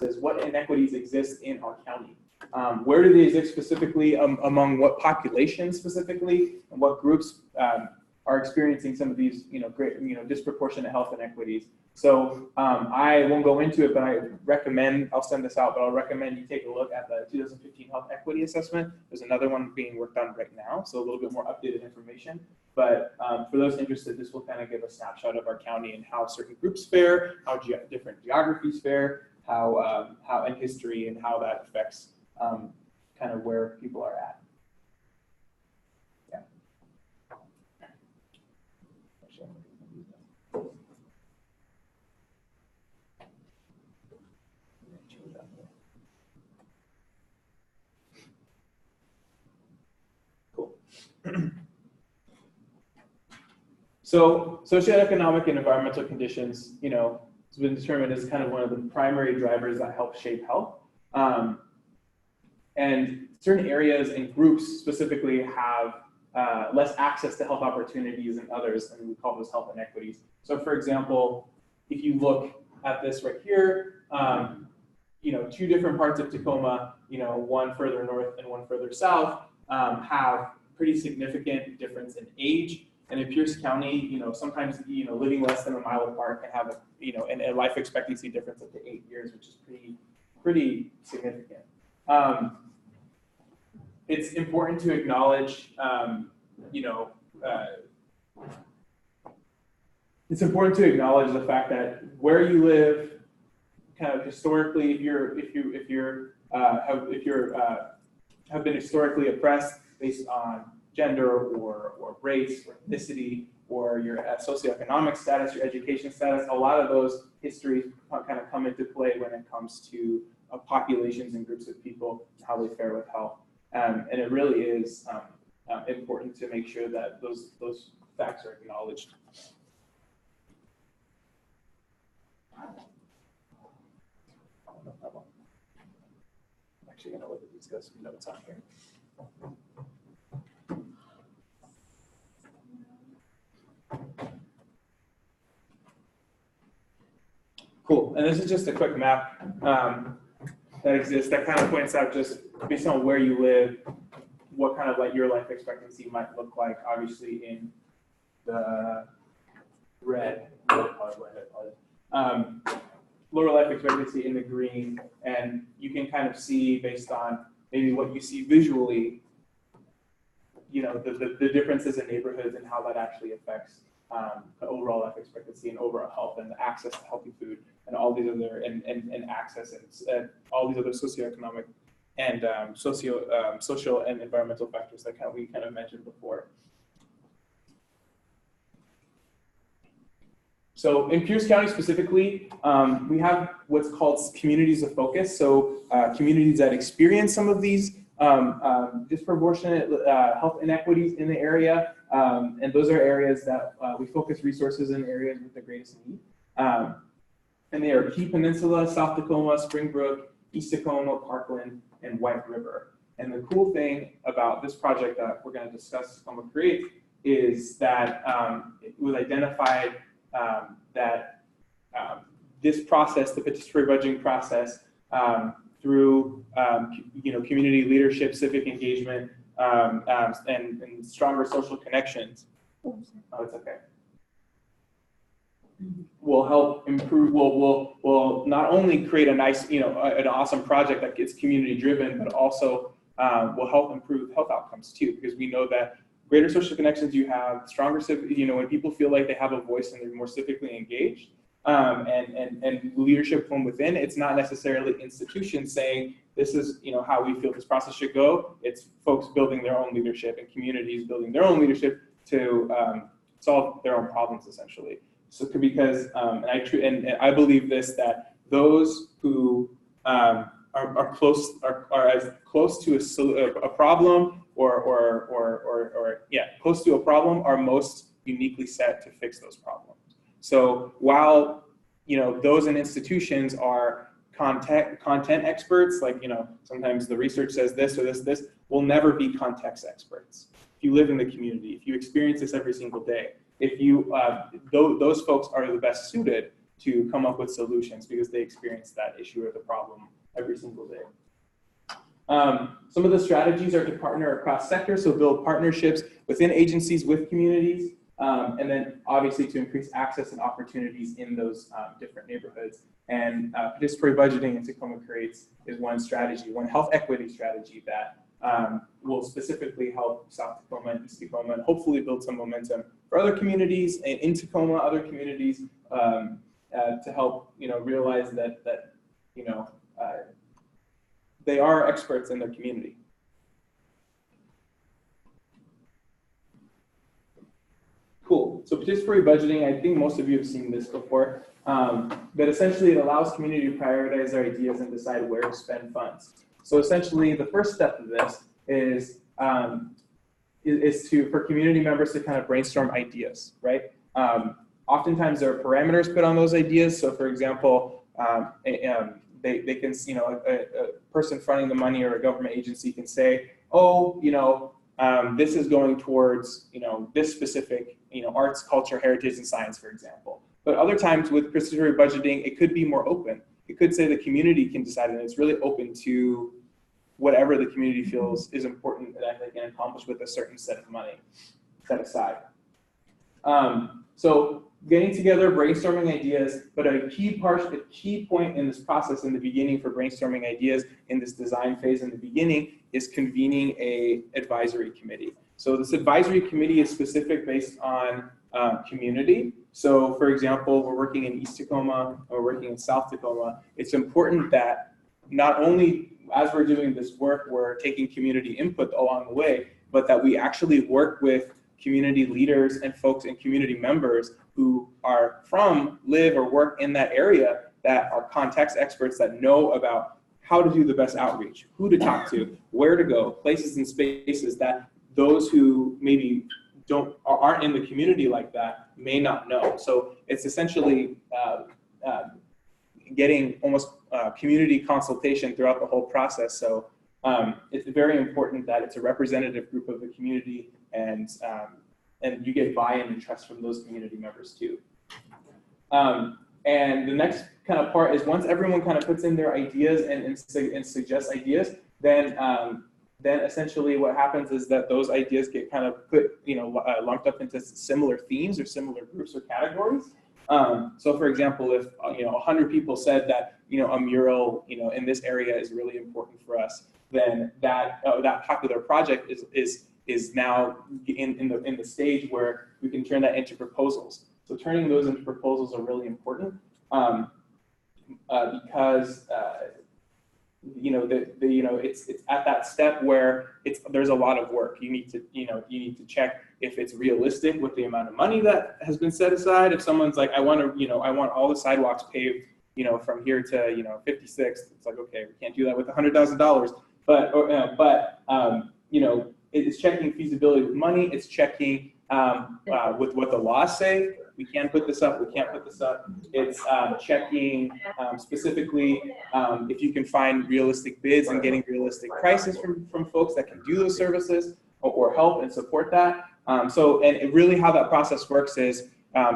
is what inequities exist in our county. Where do they exist specifically, among what populations specifically, and what groups are experiencing some of these, disproportionate health inequities. So I won't go into it, but I recommend, I'll send this out, but I'll recommend you take a look at the 2015 Health Equity Assessment. There's another one being worked on right now, so a little bit more updated information. But for those interested, this will kind of give a snapshot of our county and how certain groups fare, how different geographies fare, how in history, and how that affects kind of where people are at. Cool. So socioeconomic and environmental conditions, has been determined as kind of one of the primary drivers that help shape health. And certain areas and groups specifically have less access to health opportunities than others, and we call those health inequities. So for example, if you look at this right here, two different parts of Tacoma, one further north and one further south, have pretty significant difference in age. And in Pierce County, sometimes, living less than a mile apart can have a life expectancy difference up to 8 years, which is pretty significant. It's important to acknowledge, it's important to acknowledge the fact that where you live, kind of historically, if you have been historically oppressed based on gender or race or ethnicity or your socioeconomic status, your education status, a lot of those histories kind of come into play when it comes to populations and groups of people, how they fare with health. And it really is important to make sure that those facts are acknowledged. No problem. I'm actually going to look at these guys' notes on here. Cool, and this is just a quick map that exists that kind of points out, just based on where you live, what kind of like your life expectancy might look like. Obviously in the red, lower life expectancy in the green, and you can kind of see based on maybe what you see visually, the differences in neighborhoods and how that actually affects the overall life expectancy and overall health and access to healthy food and all these other and access and all these other socioeconomic and social and environmental factors that we kind of mentioned before. So in Pierce County specifically, we have what's called communities of focus. So communities that experience some of these disproportionate health inequities in the area. And those are areas that we focus resources in, areas with the greatest need. And they are Key Peninsula, South Tacoma, Springbrook, East Tacoma, Parkland, and White River. And the cool thing about this project that we're going to discuss, Tacoma Create, is that it was identified that this process, the participatory budgeting process, through community leadership, civic engagement, and stronger social connections. Oh, it's okay. Will help improve. Will not only create a nice, an awesome project that gets community driven, but also will help improve health outcomes too. Because we know that greater social connections you have, stronger civic, when people feel like they have a voice and they're more civically engaged, and leadership from within. It's not necessarily institutions saying this is how we feel this process should go. It's folks building their own leadership and communities building their own leadership to solve their own problems essentially. So because and I believe this, that those who are as close to a problem close to a problem are most uniquely set to fix those problems. So while those in institutions are content experts, like sometimes the research says this or this will never be context experts. If you live in the community, if you experience this every single day, if you those folks are the best suited to come up with solutions because they experience that issue or the problem every single day. Some of the strategies are to partner across sectors, so build partnerships within agencies with communities, and then obviously to increase access and opportunities in those different neighborhoods. And participatory budgeting in Tacoma Creates is one strategy, one health equity strategy that will specifically help South Tacoma and East Tacoma and hopefully build some momentum for other communities and in Tacoma, other communities to help realize that they are experts in their community. Cool. So participatory budgeting, I think most of you have seen this before, but essentially it allows community to prioritize their ideas and decide where to spend funds. So essentially the first step of this is for community members to kind of brainstorm ideas, right? Oftentimes there are parameters put on those ideas. So for example, they can, a person fronting the money or a government agency can say, oh, this is going towards, this specific, arts, culture, heritage, and science, for example. But other times with participatory budgeting, it could be more open. It could say the community can decide, and it's really open to whatever the community feels is important that they can accomplish with a certain set of money set aside. So getting together, brainstorming ideas, but a key point in this process in the beginning for brainstorming ideas in this design phase in the beginning is convening a advisory committee. So this advisory committee is specific based on community. So for example, we're working in East Tacoma, or we're working in South Tacoma. It's important that not only as we're doing this work, we're taking community input along the way, but that we actually work with community leaders and folks and community members who are live or work in that area, that are context experts that know about how to do the best outreach, who to talk to, where to go, places and spaces that those who maybe aren't in the community like that may not know. So it's essentially getting almost community consultation throughout the whole process. So it's very important that it's a representative group of the community, and you get buy-in and trust from those community members too. And the next kind of part is once everyone kind of puts in their ideas and suggests ideas, then essentially what happens is that those ideas get kind of put, lumped up into similar themes or similar groups or categories. So for example, if 100 people said that a mural in this area is really important for us, then that popular project is now in the stage where we can turn that into proposals. So turning those into proposals are really important because it's at that step where there's a lot of work. You need to check if it's realistic with the amount of money that has been set aside. If someone's like, I want all the sidewalks paved, from here to 56th, it's like, okay, we can't do that with $100,000. But it's checking feasibility with money. It's checking with what the laws say. We can put this up, we can't put this up. It's checking specifically if you can find realistic bids and getting realistic prices from folks that can do those services or help and support that. And really how that process works is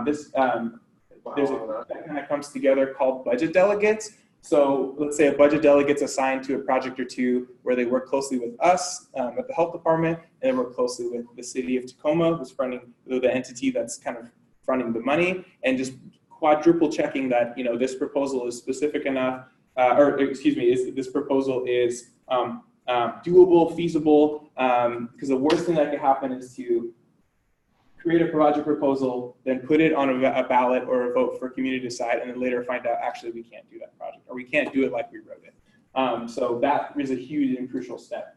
there's that kind of comes together called budget delegates. So let's say a budget delegate's assigned to a project or two where they work closely with us at the health department, and they work closely with the city of Tacoma, who's fronting the entity that's kind of fronting the money, and just quadruple checking that this proposal is specific enough, this proposal is doable, feasible, because the worst thing that could happen is to create a project proposal, then put it on a ballot or a vote for community to decide, and then later find out actually we can't do that project, or we can't do it like we wrote it. So that is a huge and crucial step.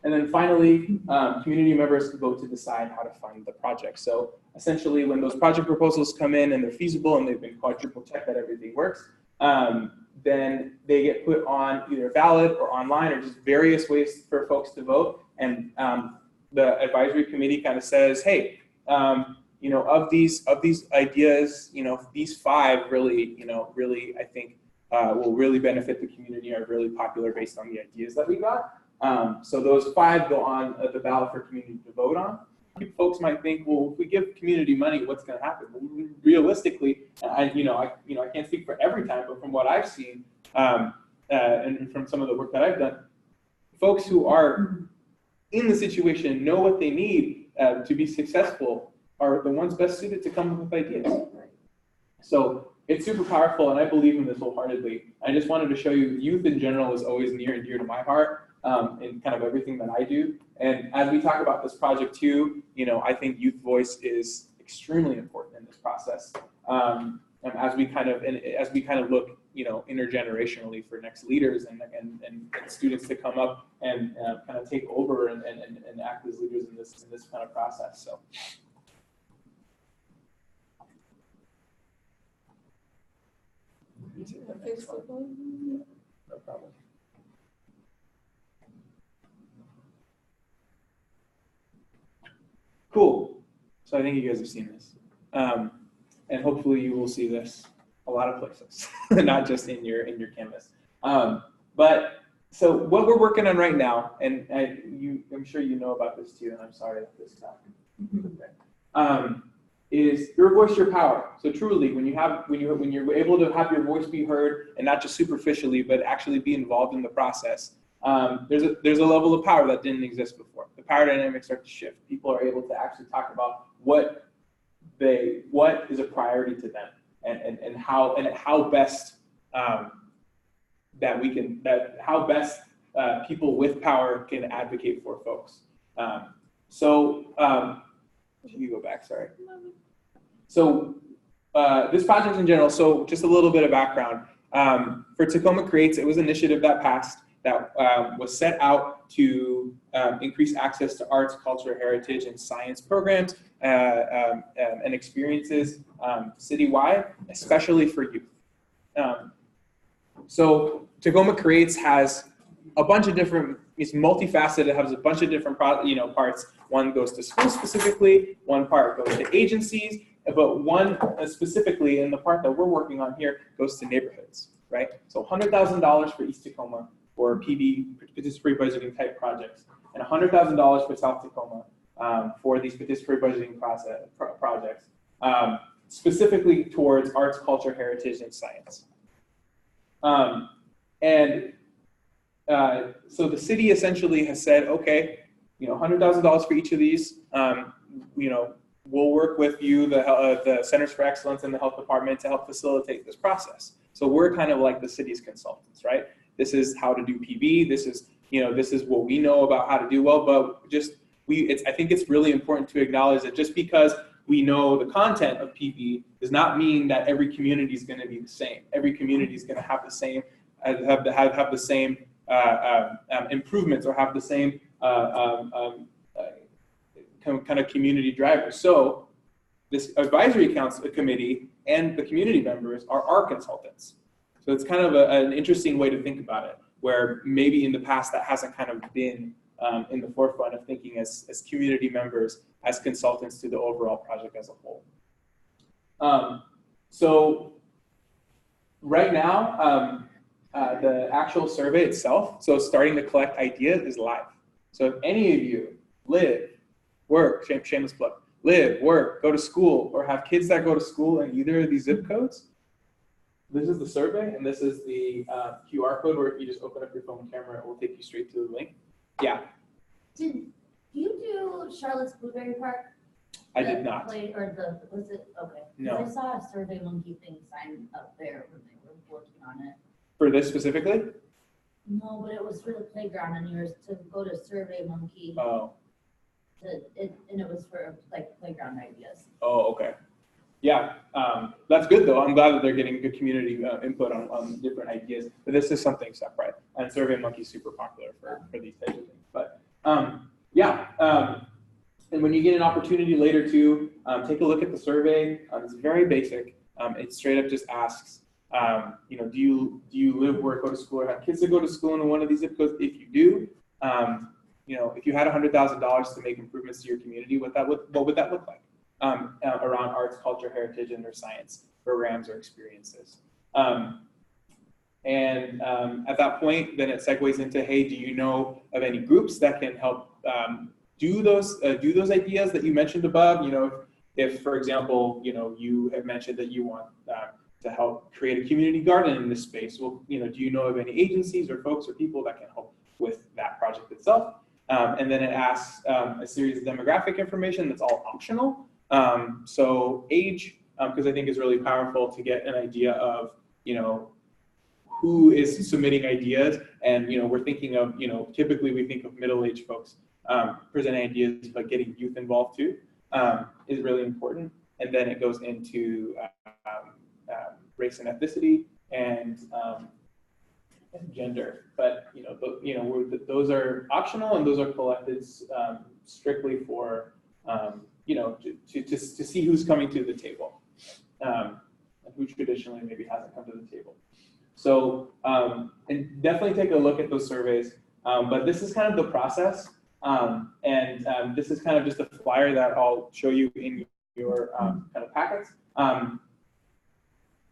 And then finally, community members can vote to decide how to fund the project. So essentially, when those project proposals come in and they're feasible and they've been quadruple checked that everything works, then they get put on either ballot or online or just various ways for folks to vote. And the advisory committee kind of says, hey, of these ideas, these 5 really, I think will really benefit the community, are really popular based on the ideas that we got. So those 5 go on the ballot for community to vote on. folks might think, well, if we give community money, what's going to happen? Well, realistically, I can't speak for every time, but from what I've seen, and from some of the work that I've done, folks who are in the situation know what they need to be successful are the ones best suited to come up with ideas. So it's super powerful, and I believe in this wholeheartedly. I just wanted to show you youth in general is always near and dear to my heart in kind of everything that I do. And as we talk about this project too, I think youth voice is extremely important in this process. And as we kind of look, intergenerationally for next leaders and students to come up and kind of take over and act as leaders in this kind of process. So. No problem. Cool. So I think you guys have seen this. And hopefully you will see this a lot of places, not just in your canvas. But so what we're working on right now, and I'm sure you know about this too, and I'm sorry if this got is your voice, your power. So truly, when you're able to have your voice be heard, and not just superficially, but actually be involved in the process, there's a level of power that didn't exist before. The power dynamics start to shift. People are able to actually talk about what is a priority to them, and how best people with power can advocate for folks. You go back, sorry. So this project in general, so just a little bit of background. For Tacoma Creates, it was an initiative that passed that was set out to increase access to arts, culture, heritage, and science programs and experiences citywide, especially for youth. So Tacoma Creates has a bunch of different, it's multifaceted, it has a bunch of different parts. One goes to schools specifically, one part goes to agencies, but one specifically, in the part that we're working on here, goes to neighborhoods, right? So $100,000 for East Tacoma for PB, participatory budgeting type projects, and $100,000 for South Tacoma for these participatory budgeting projects, specifically towards arts, culture, heritage, and science. So the city essentially has said, okay, $100,000 for each of these. We'll work with you, the Centers for Excellence and the health department, to help facilitate this process. So we're kind of like the city's consultants, right? This is how to do PB. This is what we know about how to do well. But I think it's really important to acknowledge that just because we know the content of PB does not mean that every community is going to be the same. Every community is going to have the same, have the same improvements or have the same kind of community drivers. So this advisory council committee and the community members are our consultants. So it's kind of an interesting way to think about it, where maybe in the past that hasn't kind of been in the forefront of thinking as community members, as consultants to the overall project as a whole. So right now, the actual survey itself, so starting to collect ideas, is live. So if any of you live, work, shameless plug, live, work, go to school, or have kids that go to school in either of these zip codes, this is the survey, and this is the QR code where if you just open up your phone camera, it will take you straight to the link. Yeah. Did you do Charlotte's Blueberry Park? I did not. Was it? Okay. No. I saw a Survey Monkey thing signed up there when they were working on it. For this specifically? No, but it was for the playground, and you were to go to Survey Monkey. Oh. And it was for like playground ideas. Oh, okay. Yeah, that's good though. I'm glad that they're getting good community input on different ideas. But this is something separate, and Survey Monkey is super popular for these types of things. But and when you get an opportunity later to take a look at the survey, it's very basic. It straight up just asks, do you live, work, go to school, or have kids that go to school in one of these zip codes? If you do, if you had $100,000 to make improvements to your community, what would that look like around arts, culture, heritage, and or science programs or experiences? At that point, then it segues into, hey, do you know of any groups that can help do those ideas that you mentioned above. If for example, you have mentioned that you want to help create a community garden in this space. Well, do you know of any agencies or folks or people that can help with that project itself? And then it asks a series of demographic information that's all optional. So age, because I think is really powerful to get an idea of, who is submitting ideas. And, we're thinking of, typically we think of middle-aged folks presenting ideas, but getting youth involved too is really important. And then it goes into race and ethnicity and gender. But, those are optional and those are collected strictly for, to see who's coming to the table and who traditionally maybe hasn't come to the table. So, and definitely take a look at those surveys. But this is kind of the process. This is kind of just a flyer that I'll show you in your kind of packets.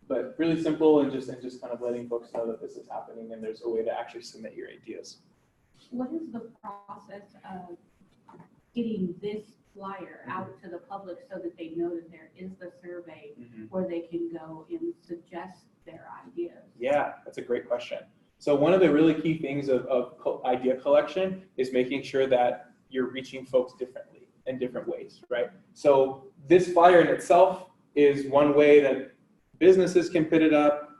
But really simple and just kind of letting folks know that this is happening and there's a way to actually submit your ideas. What is the process of getting this flyer out to the public so that they know that there is the survey where they can go and suggest their ideas? Yeah, that's a great question. So one of the really key things of idea collection is making sure that you're reaching folks differently in different ways, right? So this flyer in itself is one way that businesses can put it up,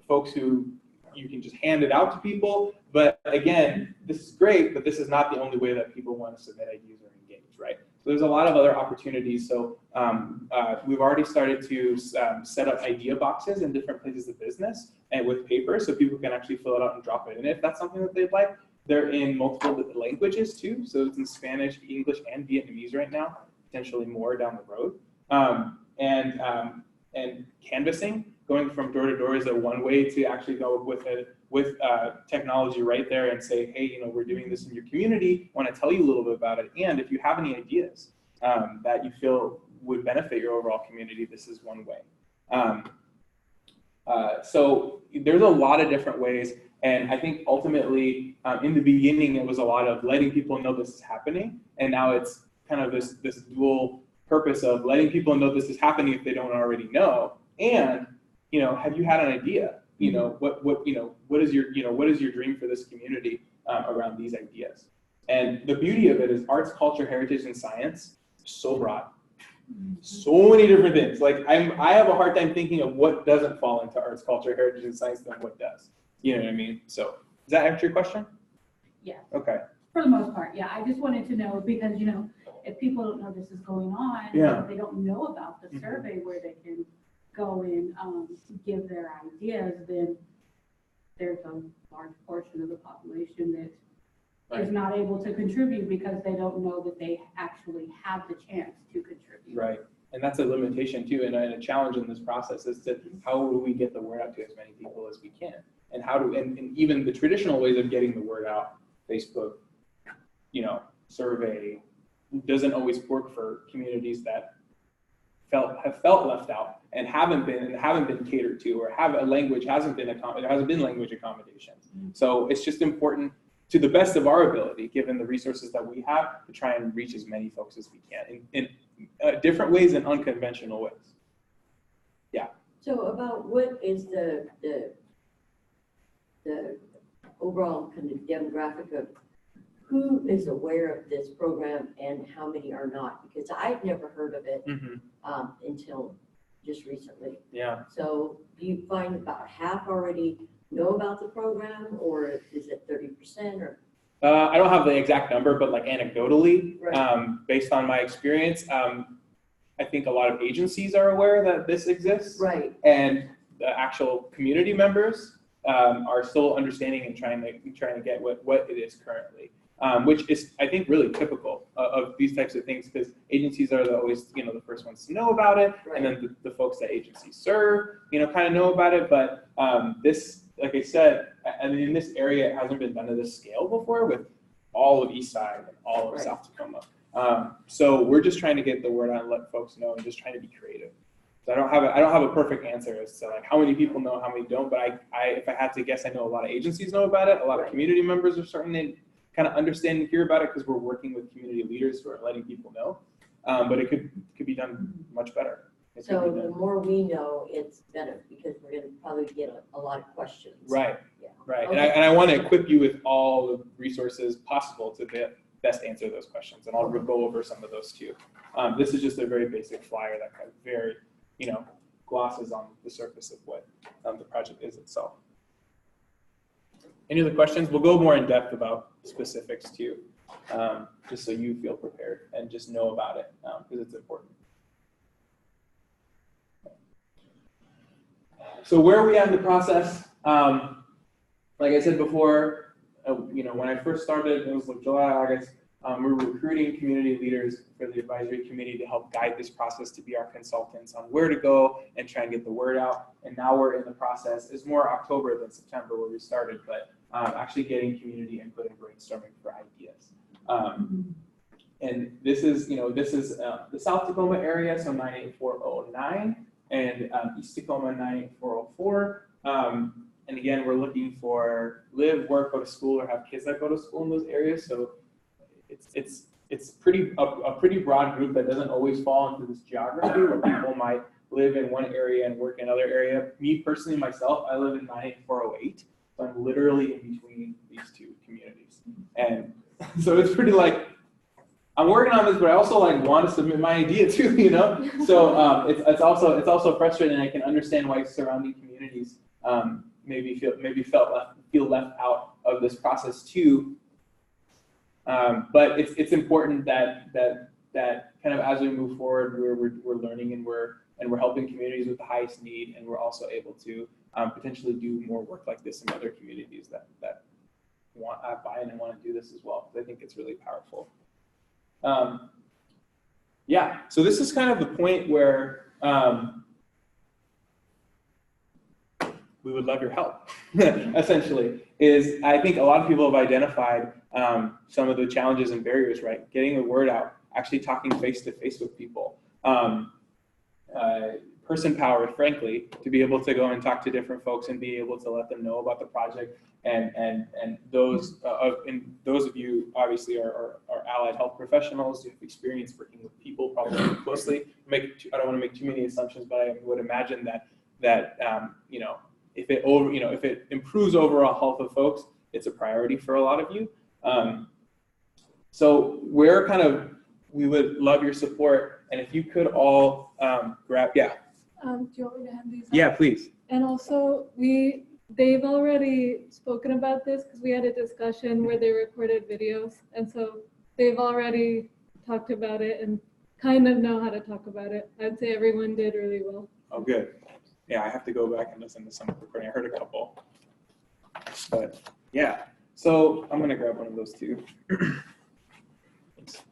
folks who you can just hand it out to people. But again, this is great, but this is not the only way that people want to submit ideas or engage, right? So there's a lot of other opportunities. So we've already started to set up idea boxes in different places of business and with paper so people can actually fill it out and drop it in if that's something that they'd like. They're in multiple languages too. So it's in Spanish, English, and Vietnamese right now, potentially more down the road. And canvassing, going from door to door is one way to actually go with technology right there and say, hey, we're doing this in your community, want to tell you a little bit about it. And if you have any ideas that you feel would benefit your overall community, this is one way. So there's a lot of different ways. And I think ultimately, in the beginning, it was a lot of letting people know this is happening. And now it's kind of this dual purpose of letting people know this is happening if they don't already know. And, have you had an idea? What is your dream for this community around these ideas? And the beauty of it is arts, culture, heritage, and science is so broad. So many different things. Like I have a hard time thinking of what doesn't fall into arts, culture, heritage, and science than what does. You know what I mean? So does that answer your question? Yeah. Okay. For the most part, yeah. I just wanted to know because, if people don't know this is going on, if they don't know about the survey where they can go and give their ideas, then there's a large portion of the population that is not able to contribute because they don't know that they actually have the chance to contribute. Right. And that's a limitation too, and a challenge in this process is to how do we get the word out to as many people as we can, and and even the traditional ways of getting the word out, Facebook, survey, doesn't always work for communities that have felt left out and haven't been catered to, or hasn't been language accommodations. So it's just important to the best of our ability, given the resources that we have, to try and reach as many folks as we can in different ways and unconventional ways. Yeah. So about what is the overall kind of demographic of who is aware of this program and how many are not? Because I've never heard of it until just recently. Yeah. So do you find about half already know about the program, or is it 30% or? I don't have the exact number, but like anecdotally, Right. Based on my experience, I think a lot of agencies are aware that this exists. Right. And the actual community members are still understanding and trying to get what it is currently. Which is, I think, really typical of these types of things, because agencies are always, the first ones to know about it, Right. and then the folks that agencies serve, kind of know about it. But this, like I said, in this area, it hasn't been done to this scale before with all of East Side and all of Right. South Tacoma. So we're just trying to get the word out and let folks know, and just trying to be creative. So I don't have a perfect answer as to like how many people know, how many don't. But if I had to guess, I know a lot of agencies know about it. A lot of Right. community members are starting to kind of understand and hear about it because we're working with community leaders who are letting people know. But it could be done much better. So the more we know, it's better because we're going to probably get a lot of questions. Right. Yeah. Right. Okay. And I want to equip you with all the resources possible to best answer those questions. And I'll go over some of those too. This is just a very basic flyer that kind of very, glosses on the surface of what the project is itself. Any other questions? We'll go more in depth about specifics too, just so you feel prepared and just know about it because it's important. So where are we at in the process? Like I said before, when I first started, it was like July, August. We were recruiting community leaders for the advisory committee to help guide this process, to be our consultants on where to go and try and get the word out. And now we're in the process. It's more October than September where we started, but actually getting community input and brainstorming for ideas. And this is the South Tacoma area, so 98409, and East Tacoma 98404. And again, we're looking for live, work, go to school, or have kids that go to school in those areas. So it's a pretty broad group that doesn't always fall into this geography where people might live in one area and work in another area. Me personally, myself, I live in 98408, so I'm literally in between these two communities. And so it's pretty I'm working on this, but I also want to submit my idea too, So it's also frustrating. I can understand why surrounding communities maybe feel left out of this process too. But it's important that kind of as we move forward, we're learning and we're helping communities with the highest need, and we're also able to potentially do more work like this in other communities that want buy-in and want to do this as well. I think it's really powerful. Yeah, so this is kind of the point where we would love your help, essentially, is I think a lot of people have identified some of the challenges and barriers, right? Getting the word out, actually talking face-to-face with people. Person power, frankly, to be able to go and talk to different folks and be able to let them know about the project. And those of you obviously are allied health professionals. You have experience working with people probably closely. I don't want to make too many assumptions, but I would imagine that if it improves overall health of folks, it's a priority for a lot of you. So we would love your support, and if you could all grab, yeah. Do you want me to hand these out? Yeah, please. And also, they've already spoken about this because we had a discussion where they recorded videos, and so they've already talked about it and kind of know how to talk about it. I'd say everyone did really well. Oh, good. Yeah, I have to go back and listen to some recording. I heard a couple, but yeah. So I'm gonna grab one of those too. Thanks.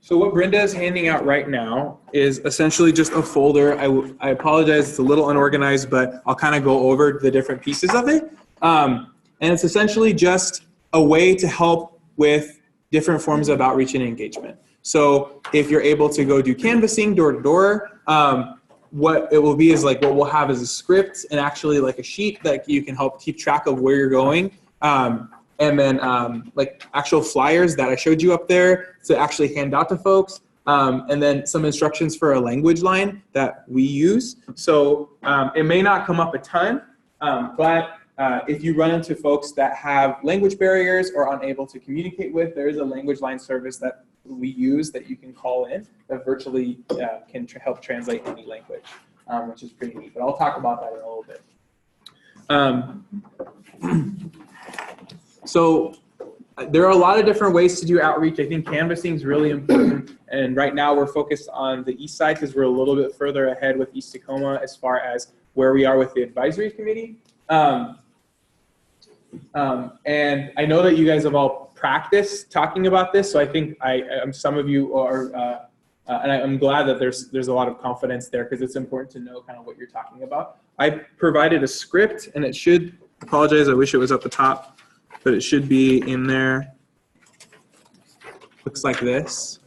So what Brenda is handing out right now is essentially just a folder. I apologize, it's a little unorganized, but I'll kind of go over the different pieces of it. And it's essentially just a way to help with different forms of outreach and engagement. So if you're able to go do canvassing door to door, what it will be is what we'll have is a script and actually a sheet that you can help keep track of where you're going. And then actual flyers that I showed you up there to actually hand out to folks. And then some instructions for a language line that we use. So it may not come up a ton, but if you run into folks that have language barriers or unable to communicate with, there is a language line service that we use that you can call in that virtually can help translate any language, which is pretty neat. But I'll talk about that in a little bit. So there are a lot of different ways to do outreach. I think canvassing is really important. And right now we're focused on the east side because we're a little bit further ahead with East Tacoma as far as where we are with the advisory committee. And I know that you guys have all practiced talking about this. So I think some of you are, and I'm glad that there's a lot of confidence there because it's important to know kind of what you're talking about. I provided a script and it should, apologize, I wish it was at the top. But it should be in there. Looks like this.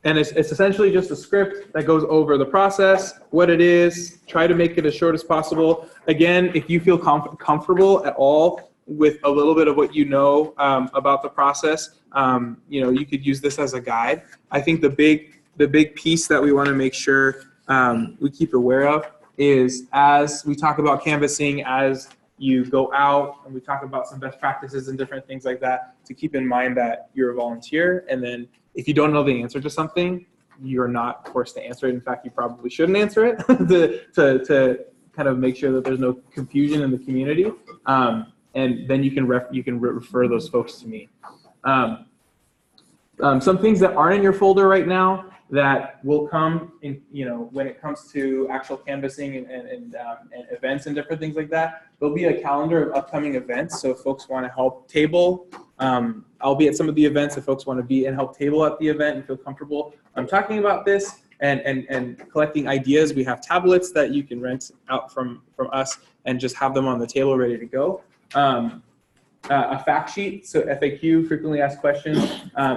And it's essentially just a script that goes over the process, what it is, try to make it as short as possible. Again, if you feel comfortable at all with a little bit of what you know about the process, you could use this as a guide. I think the big piece that we want to make sure we keep aware of is, as we talk about canvassing, as you go out and we talk about some best practices and different things like that, to keep in mind that you're a volunteer, and then if you don't know the answer to something, you're not forced to answer it. In fact, you probably shouldn't answer it to kind of make sure that there's no confusion in the community. And then you can refer those folks to me. Some things that aren't in your folder right now that will come in, when it comes to actual canvassing and events and different things like that. There'll be a calendar of upcoming events. So if folks want to help table, I'll be at some of the events. If folks want to be and help table at the event and feel comfortable talking about this and collecting ideas, we have tablets that you can rent out from us and just have them on the table ready to go. A fact sheet, so FAQ, frequently asked questions,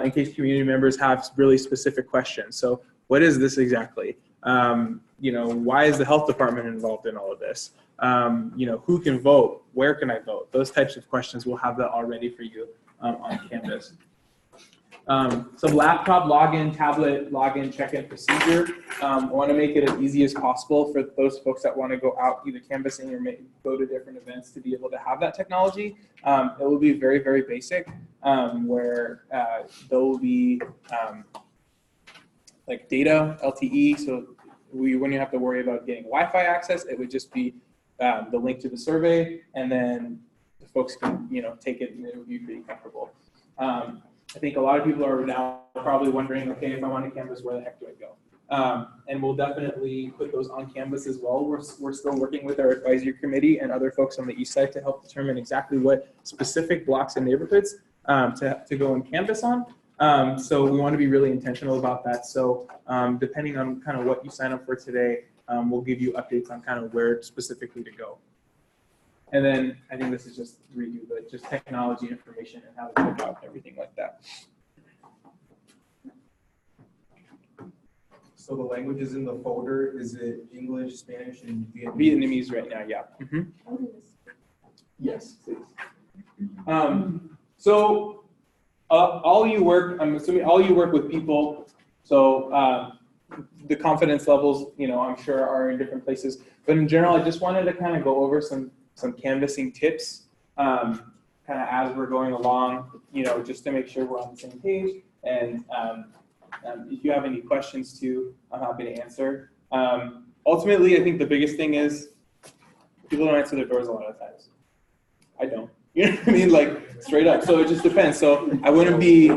in case community members have really specific questions. So what is this exactly? Why is the health department involved in all of this? Who can vote? Where can I vote? Those types of questions, we'll have that all ready for you on Canvas. Some laptop login, tablet login, check-in procedure. I want to make it as easy as possible for those folks that want to go out either canvassing or go to different events to be able to have that technology. It will be very, very basic, where there will be like data, LTE, so we wouldn't have to worry about getting Wi-Fi access. It would just be the link to the survey, and then the folks can take it, and it would be pretty comfortable. I think a lot of people are now probably wondering, okay, if I want to canvas, where the heck do I go? And we'll definitely put those on Canvas as well. We're still working with our advisory committee and other folks on the east side to help determine exactly what specific blocks and neighborhoods to go and canvas on. So we want to be really intentional about that. So depending on kind of what you sign up for today, we'll give you updates on kind of where specifically to go. And then I think this is just redo, but just technology information and how to check out and everything like that. So the languages in the folder, is it English, Spanish, and Vietnamese? Vietnamese right now, yeah. Mm-hmm. Yes, please. So I'm assuming all you work with people, so the confidence levels, I'm sure are in different places. But in general, I just wanted to kind of go over some canvassing tips kind of as we're going along, just to make sure we're on the same page. And if you have any questions too, I'm happy to answer. Ultimately, I think the biggest thing is people don't answer their doors a lot of times. I don't. You know what I mean? Like straight up. So it just depends. So I wouldn't be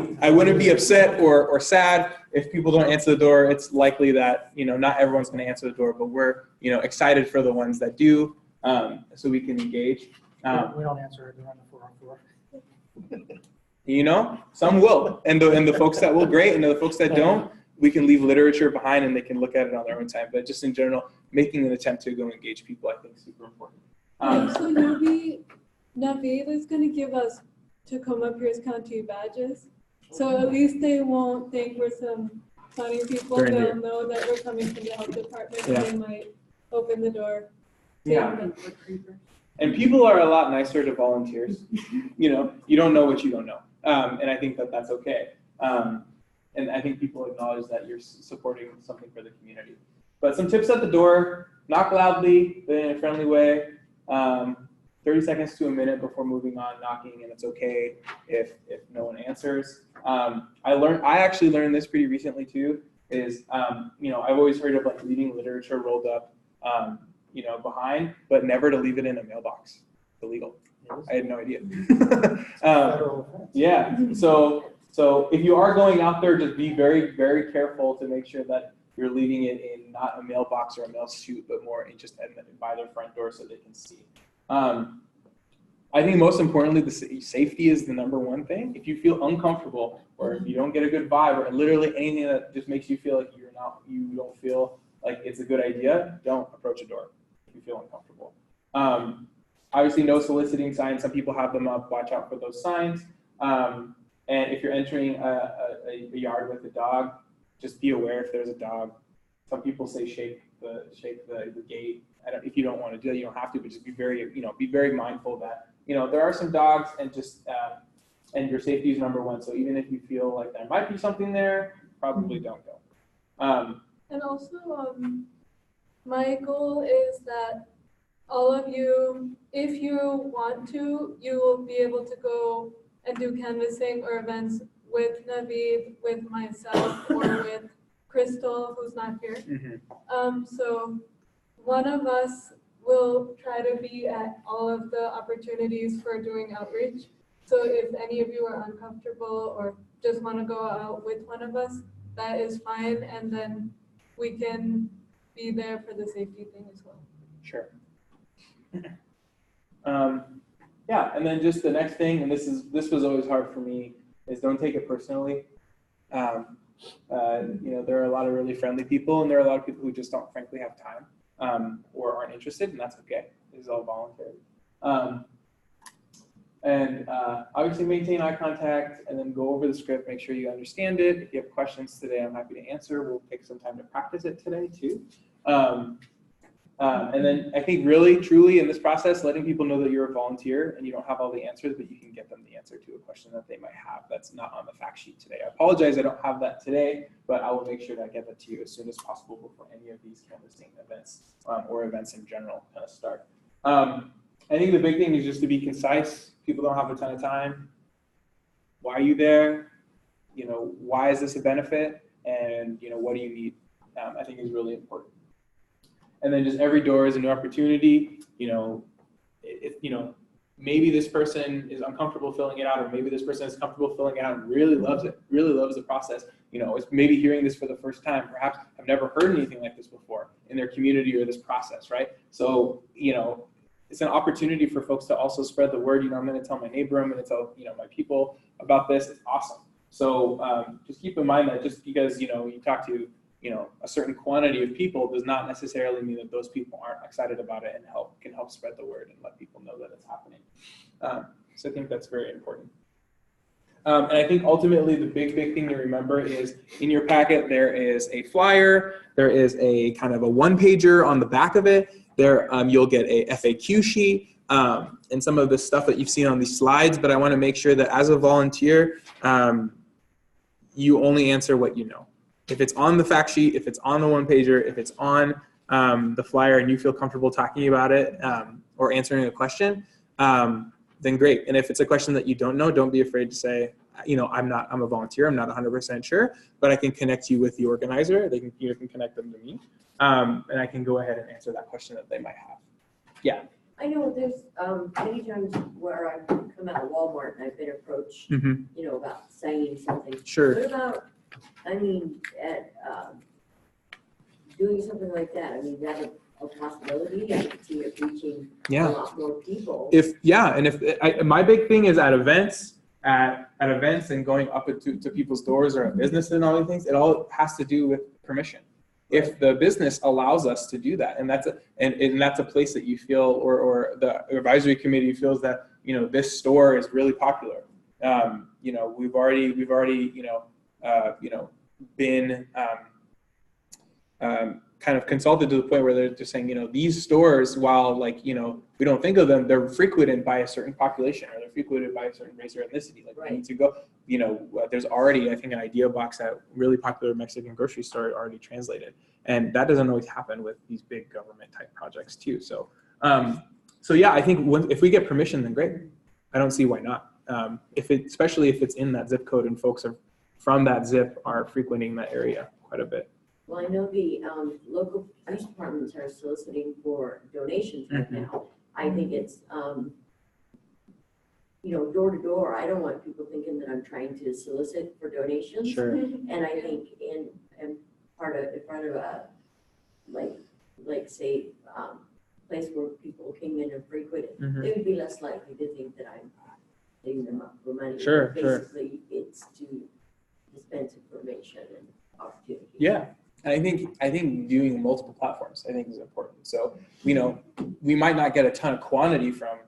upset or sad if people don't answer the door. It's likely that not everyone's going to answer the door, but we're excited for the ones that do. So we can engage. We don't answer it on the 4-on-4. Some will, and the folks that will, great, and the folks that don't, we can leave literature behind and they can look at it on their own time. But just in general, making an attempt to go engage people, I think, is super important. So Navid is going to give us Tacoma Pierce County badges, so at least they won't think we're some funny people. They'll know that we're coming from the health department, and they might open the door. Yeah. And people are a lot nicer to volunteers. You don't know what you don't know. And I think that that's okay. And I think people acknowledge that you're supporting something for the community. But some tips at the door: knock loudly, but in a friendly way. 30 seconds to a minute before moving on knocking, and it's okay if no one answers. I actually learned this pretty recently too, is I've always heard of like leaving literature rolled up behind, but never to leave it in a mailbox. Illegal. I had no idea. Yeah. So if you are going out there, just be very, very careful to make sure that you're leaving it in not a mailbox or a mail chute, but more in just by their front door so they can see. I think most importantly, the safety is the number one thing. If you feel uncomfortable, or if you don't get a good vibe, or literally anything that just makes you feel like you don't feel like it's a good idea, don't approach a door if you feel uncomfortable. Obviously, no soliciting signs. Some people have them up. Watch out for those signs. And if you're entering a yard with a dog, just be aware if there's a dog. Some people say shake the gate. If you don't want to do that, you don't have to, but just be very mindful that, there are some dogs, and just, and your safety is number one. So even if you feel like there might be something there, probably don't go. And also, my goal is that all of you, if you want to, you will be able to go and do canvassing or events with Naveed, with myself, or with Crystal, who's not here. So one of us will try to be at all of the opportunities for doing outreach. So if any of you are uncomfortable or just want to go out with one of us, that is fine. And then we can be there for the safety thing as well. Sure. Yeah, and then just the next thing, and this was always hard for me, is don't take it personally. There are a lot of really friendly people, and there are a lot of people who just don't frankly have time, or aren't interested, and that's okay. This is all voluntary. Obviously maintain eye contact, and then go over the script, make sure you understand it. If you have questions today, I'm happy to answer. We'll take some time to practice it today too. And then I think really, truly in this process, letting people know that you're a volunteer and you don't have all the answers, but you can get them the answer to a question that they might have that's not on the fact sheet today. I apologize I don't have that today, but I will make sure that I get that to you as soon as possible before any of these canvassing events or events in general kind of start. I think the big thing is just to be concise. People don't have a ton of time. Why are you there? Why is this a benefit? And, what do you need? I think is really important. And then just every door is a new opportunity. Maybe this person is uncomfortable filling it out, or maybe this person is comfortable filling it out and really loves it, really loves the process. It's maybe hearing this for the first time, perhaps have never heard anything like this before in their community or this process, right? So, it's an opportunity for folks to also spread the word. I'm going to tell my neighbor, I'm going to tell, my people about this. It's awesome. So just keep in mind that just because, you talk to, a certain quantity of people does not necessarily mean that those people aren't excited about it and can help spread the word and let people know that it's happening. So I think that's very important. And I think ultimately the big thing to remember is in your packet, there is a flyer. There is a kind of a one-pager on the back of it. There, you'll get a FAQ sheet and some of the stuff that you've seen on these slides. But I want to make sure that as a volunteer, you only answer what you know. If it's on the fact sheet, if it's on the one-pager, if it's on the flyer and you feel comfortable talking about it or answering a question, then great. And if it's a question that you don't know, don't be afraid to say, I'm a volunteer, I'm not 100% sure, but I can connect you with the organizer. You can connect them to me, and I can go ahead and answer that question that they might have. Yeah. I know there's many times where I've come out of Walmart and I've been approached, about saying something. Sure. What about, doing something like that? I mean, is that a possibility? I could see it reaching a lot more people. My big thing is at events and going up to people's doors or at business and all these things, it all has to do with permission. Right. If the business allows us to do that, and that's a place that you feel, or the advisory committee feels that this store is really popular. We've already been kind of consulted to the point where they're just saying, these stores, while we don't think of them, they're frequented by a certain population, or they're frequented by a certain race or ethnicity. Right. We need to go, there's already, I think, an idea box at a really popular Mexican grocery store already translated. And that doesn't always happen with these big government type projects too. So yeah, I think if we get permission, then great. I don't see why not. Especially if it's in that zip code and folks are from that zip are frequenting that area quite a bit. Well, I know the local police departments are soliciting for donations right now. I think it's, door to door. I don't want people thinking that I'm trying to solicit for donations. Sure. And I think in front of a, say, place where people came in and frequented, they would be less likely to think that I'm taking them up for money. Sure. Basically, it's to dispense information and opportunity. Yeah. And I think doing multiple platforms, I think, is important. So, we might not get a ton of quantity from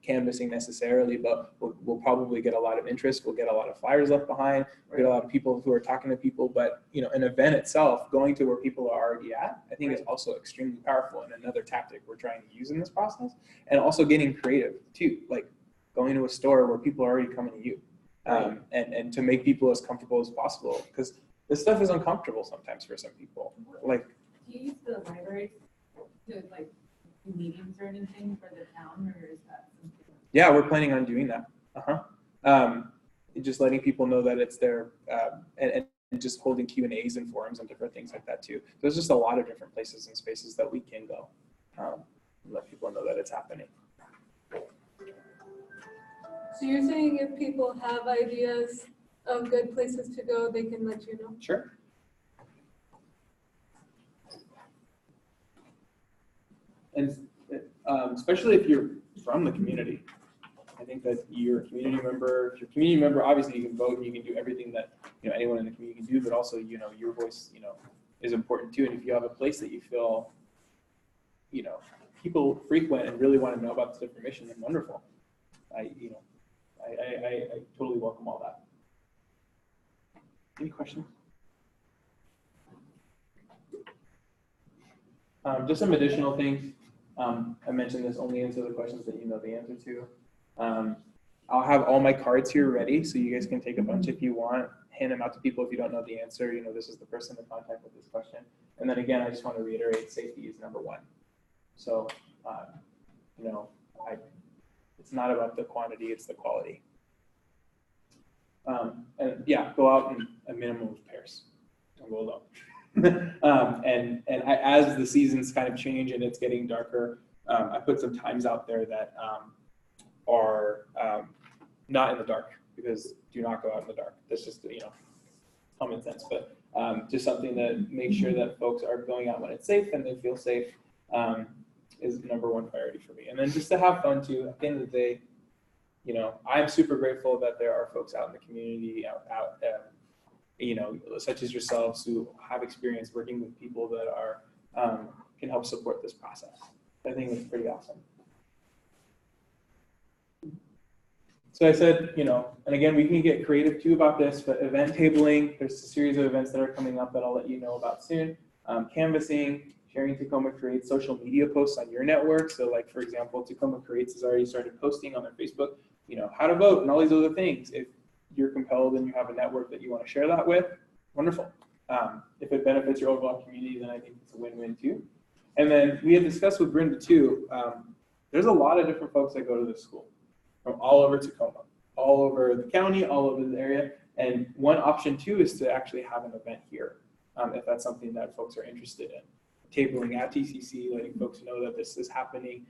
canvassing necessarily, but we'll probably get a lot of interest. We'll get a lot of flyers left behind. We'll get a lot of people who are talking to people. But an event itself, going to where people are already at, I think is also extremely powerful and another tactic we're trying to use in this process. And also getting creative too, like going to a store where people are already coming to you, and to make people as comfortable as possible, because this stuff is uncomfortable sometimes for some people. Like, do you use the library to like do meetings or anything for the town, or is that something? Yeah, we're planning on doing that. Just letting people know that it's there, and just holding Q&As and forums and different things like that too. There's just a lot of different places and spaces that we can go, let people know that it's happening. So you're saying if people have ideas of good places to go, they can let you know? Sure. And especially if you're from the community, I think that you're a community member. If you're a community member, obviously you can vote and you can do everything that anyone in the community can do, but also your voice is important too. And if you have a place that you feel people frequent and really want to know about this information, then wonderful. I totally welcome all that. Any questions? Just some additional things. I mentioned this, only answer the questions that you know the answer to. I'll have all my cards here ready, so you guys can take a bunch if you want, hand them out to people if you don't know the answer. This is the person to contact with this question. And then again, I just want to reiterate, safety is number one. So, it's not about the quantity, it's the quality. And yeah, go out in a minimum of pairs. Don't go alone. As the seasons kind of change and it's getting darker, I put some times out there that are not in the dark, because do not go out in the dark. That's just common sense, but just something that makes sure that folks are going out when it's safe and they feel safe is number one priority for me. And then just to have fun too. At the end of the day, I'm super grateful that there are folks out in the community, such as yourselves, who have experience working with people that are can help support this process. I think it's pretty awesome. So I said, and again, we can get creative too about this, but event tabling, there's a series of events that are coming up that I'll let you know about soon. Canvassing, sharing Tacoma Creates, social media posts on your network. So like, for example, Tacoma Creates has already started posting on their Facebook, how to vote and all these other things. If you're compelled and you have a network that you want to share that with, wonderful. If it benefits your overall community, then I think it's a win-win too. And then we had discussed with Brenda too, there's a lot of different folks that go to this school from all over Tacoma, all over the county, all over the area. And one option too is to actually have an event here, if that's something that folks are interested in. Tabling at TCC, letting folks know that this is happening.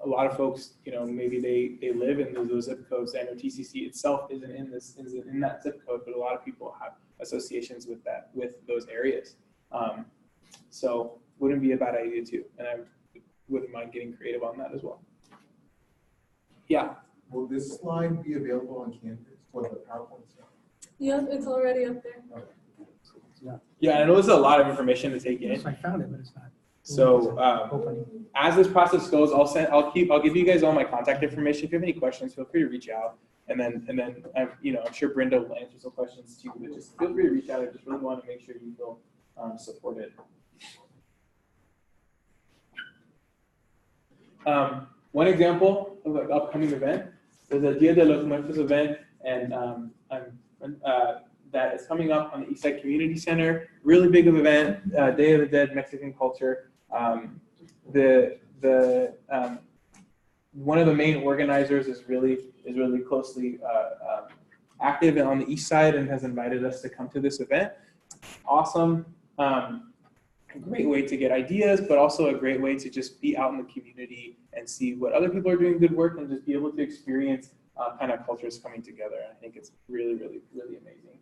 A lot of folks, maybe they live in those zip codes. I know TCC itself isn't in that zip code, but a lot of people have associations with those areas. So wouldn't be a bad idea too, and I wouldn't mind getting creative on that as well. Yeah. Will this slide be available on Canvas for the PowerPoint stuff? Yep, it's already up there. Yeah, I know there's a lot of information to take in. Yes, I found it, but it's not. So Opening. as this process goes, I'll give you guys all my contact information. If you have any questions, feel free to reach out. And then I'm sure Brenda will answer some questions too. But just feel free to reach out. I just really want to make sure you feel supported. One example of an upcoming event is the Dia de los Muertos event, and that is coming up on the Eastside Community Center. Really big of event, Day of the Dead, Mexican culture. One of the main organizers is really closely active on the east side and has invited us to come to this event. Awesome. A great way to get ideas, but also a great way to just be out in the community and see what other people are doing good work and just be able to experience kind of cultures coming together. And I think it's really, really, really amazing.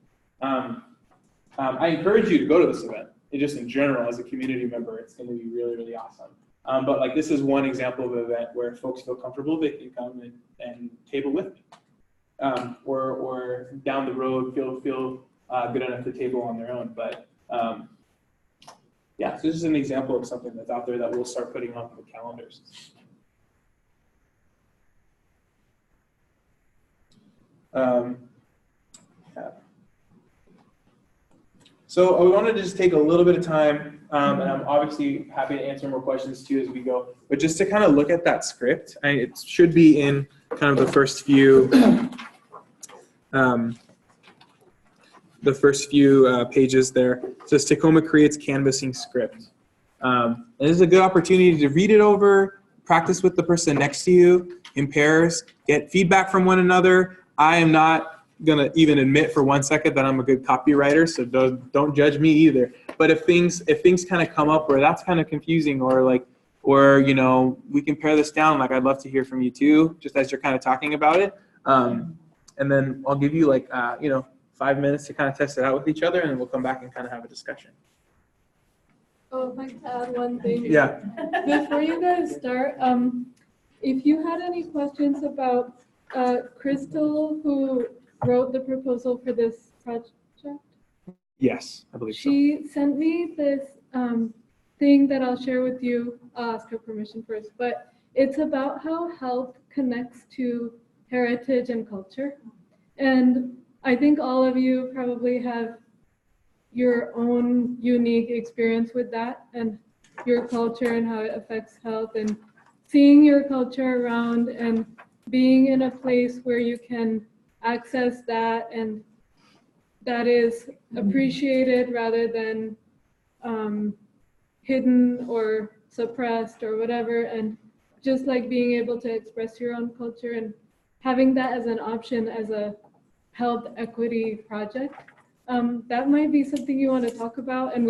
I encourage you to go to this event. Just in general, as a community member, it's going to be really, really awesome. But like, this is one example of an event where folks feel comfortable, they can come and table with me. Or down the road feel good enough to table on their own. But yeah, so this is an example of something that's out there that we'll start putting on the calendars. Yeah. So I wanted to just take a little bit of time, and I'm obviously happy to answer more questions too as we go, but just to kind of look at that script, it should be in kind of the first few pages there. It says Tacoma creates canvassing script. And this is a good opportunity to read it over, practice with the person next to you in pairs, get feedback from one another. I am not going to even admit for 1 second that I'm a good copywriter, so don't judge me either. But if things kind of come up where that's kind of confusing, or you know, we can pare this down, like I'd love to hear from you too, just as you're kind of talking about it. And then I'll give you 5 minutes to kind of test it out with each other, and then we'll come back and kind of have a discussion. Oh, if I could add one thing. Yeah. Before you guys start, if you had any questions about Crystal, who wrote the proposal for this project, Yes, I believe so. she sent me this thing that I'll share with you. I'll ask her permission first, but it's about how health connects to heritage and culture. And I think all of you probably have your own unique experience with that and your culture and how it affects health, and seeing your culture around and being in a place where you can access that and that is appreciated rather than hidden or suppressed or whatever, and just like being able to express your own culture and having that as an option as a health equity project. That might be something you want to talk about, and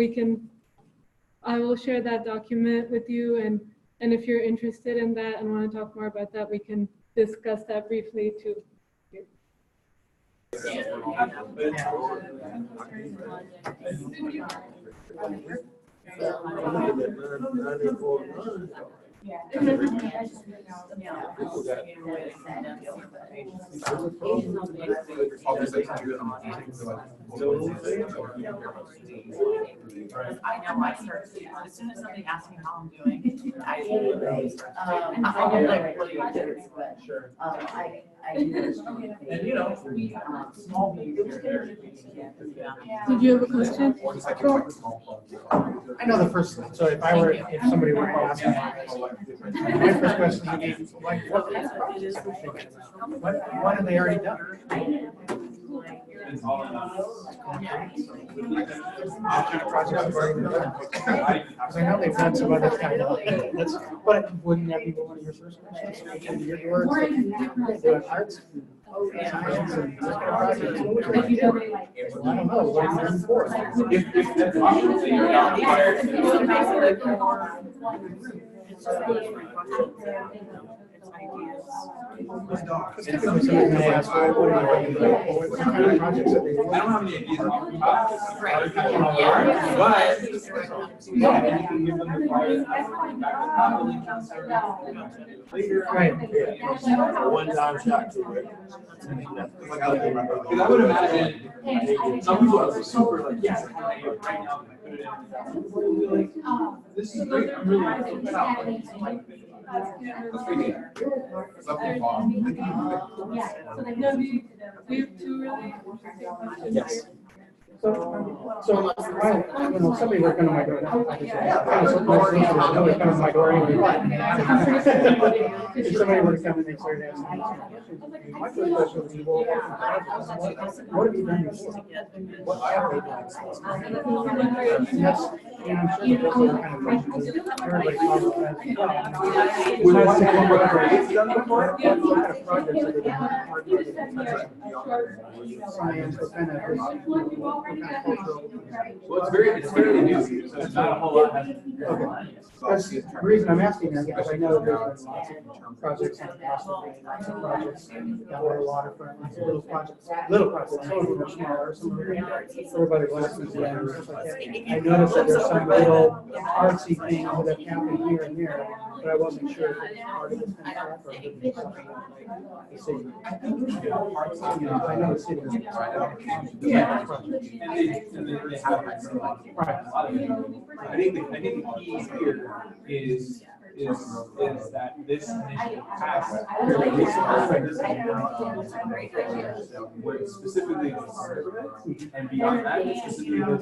I will share that document with you, and if you're interested in that and want to talk more about that, we can discuss that briefly too. I know I start to, as soon as somebody asks me how I'm doing, I know like what you're doing, but Sure. and you know, small meetings. Did you have a question? I know the first, so if somebody were to ask me, my first question would be, like, what kind of projects are they thinking about? What have they already done? What kind of projects have already been done? Because I know they've done some other kind of, but wouldn't that be one of your first questions? In your words, doing arts, science, and this kind of projects, what would you do? Well, I don't know, what are you doing for? Because typically somebody may ask, well, what are you doing? What kind of projects are they doing? I don't have any ideas on Right. but yeah, you can give them the fire Right. one-time shot too, right? Because I would imagine some people are super like, yes, I can right now. This is great. I'm really that's great. Something fun. We have two really interesting questions. Yes. So, somebody working on my door, somebody working on my door anyway. If somebody were to come and they started asking me, my first question would be, well, what have you done before? What have they done? And that's, and I'm sure that's the kind of questions everybody talks about. What kind of projects have they done? Science, what kind of Well, it's fairly new, so it's not a whole lot. Okay. That's the reason I'm asking that, because I know there's been lots of projects and lots of projects down by the waterfront, lots of little projects, some of them are smaller, some of them are over by the glass museum and stuff like that. I noticed that there's some little artsy things that have happened here and there, but I wasn't sure if it was part of this contract or if it was something like the city. I know the city. Yeah. And they have a lot of it. I think the key here is is that this initiative passed. Where it's specifically and beyond that, it's specifically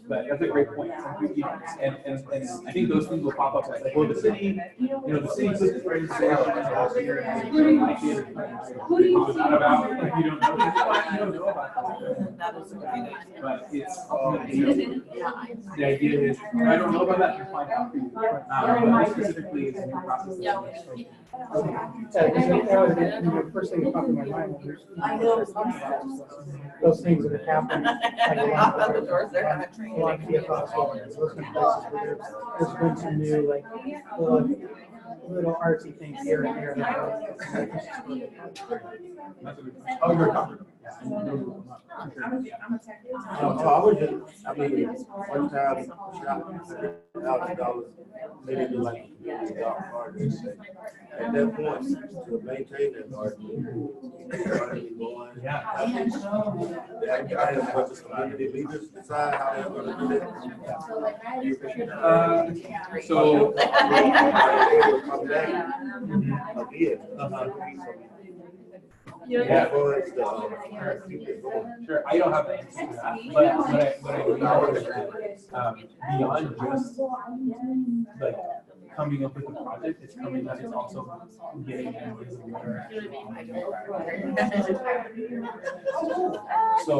but that's a great point. And I think those things will pop up like, well, the city, the city puts this registration last year and it's not about, like, you don't know about that. That is a good idea. But it's ultimately, the idea is, I don't know about that, you find out for you. But specifically, it's a new process. Yeah, because that was the first thing that popped in my mind. I know. Those things that have happened. Knock on the doors, they're gonna train. A lot of people across those places where there's been some new, like, little artsy things here and there. Oh, you're covered. So I was just, I mean, one time, $1,000, maybe do like a dark garden. At that point, to maintain that garden, Yeah. that guy is what the community leaders decide how they're gonna do that. So. Come back again. Yeah. For us to keep it going. Sure, I don't have the answer to that, but I do know that beyond just like coming up with a project, it's also getting ideas of what are actually. So,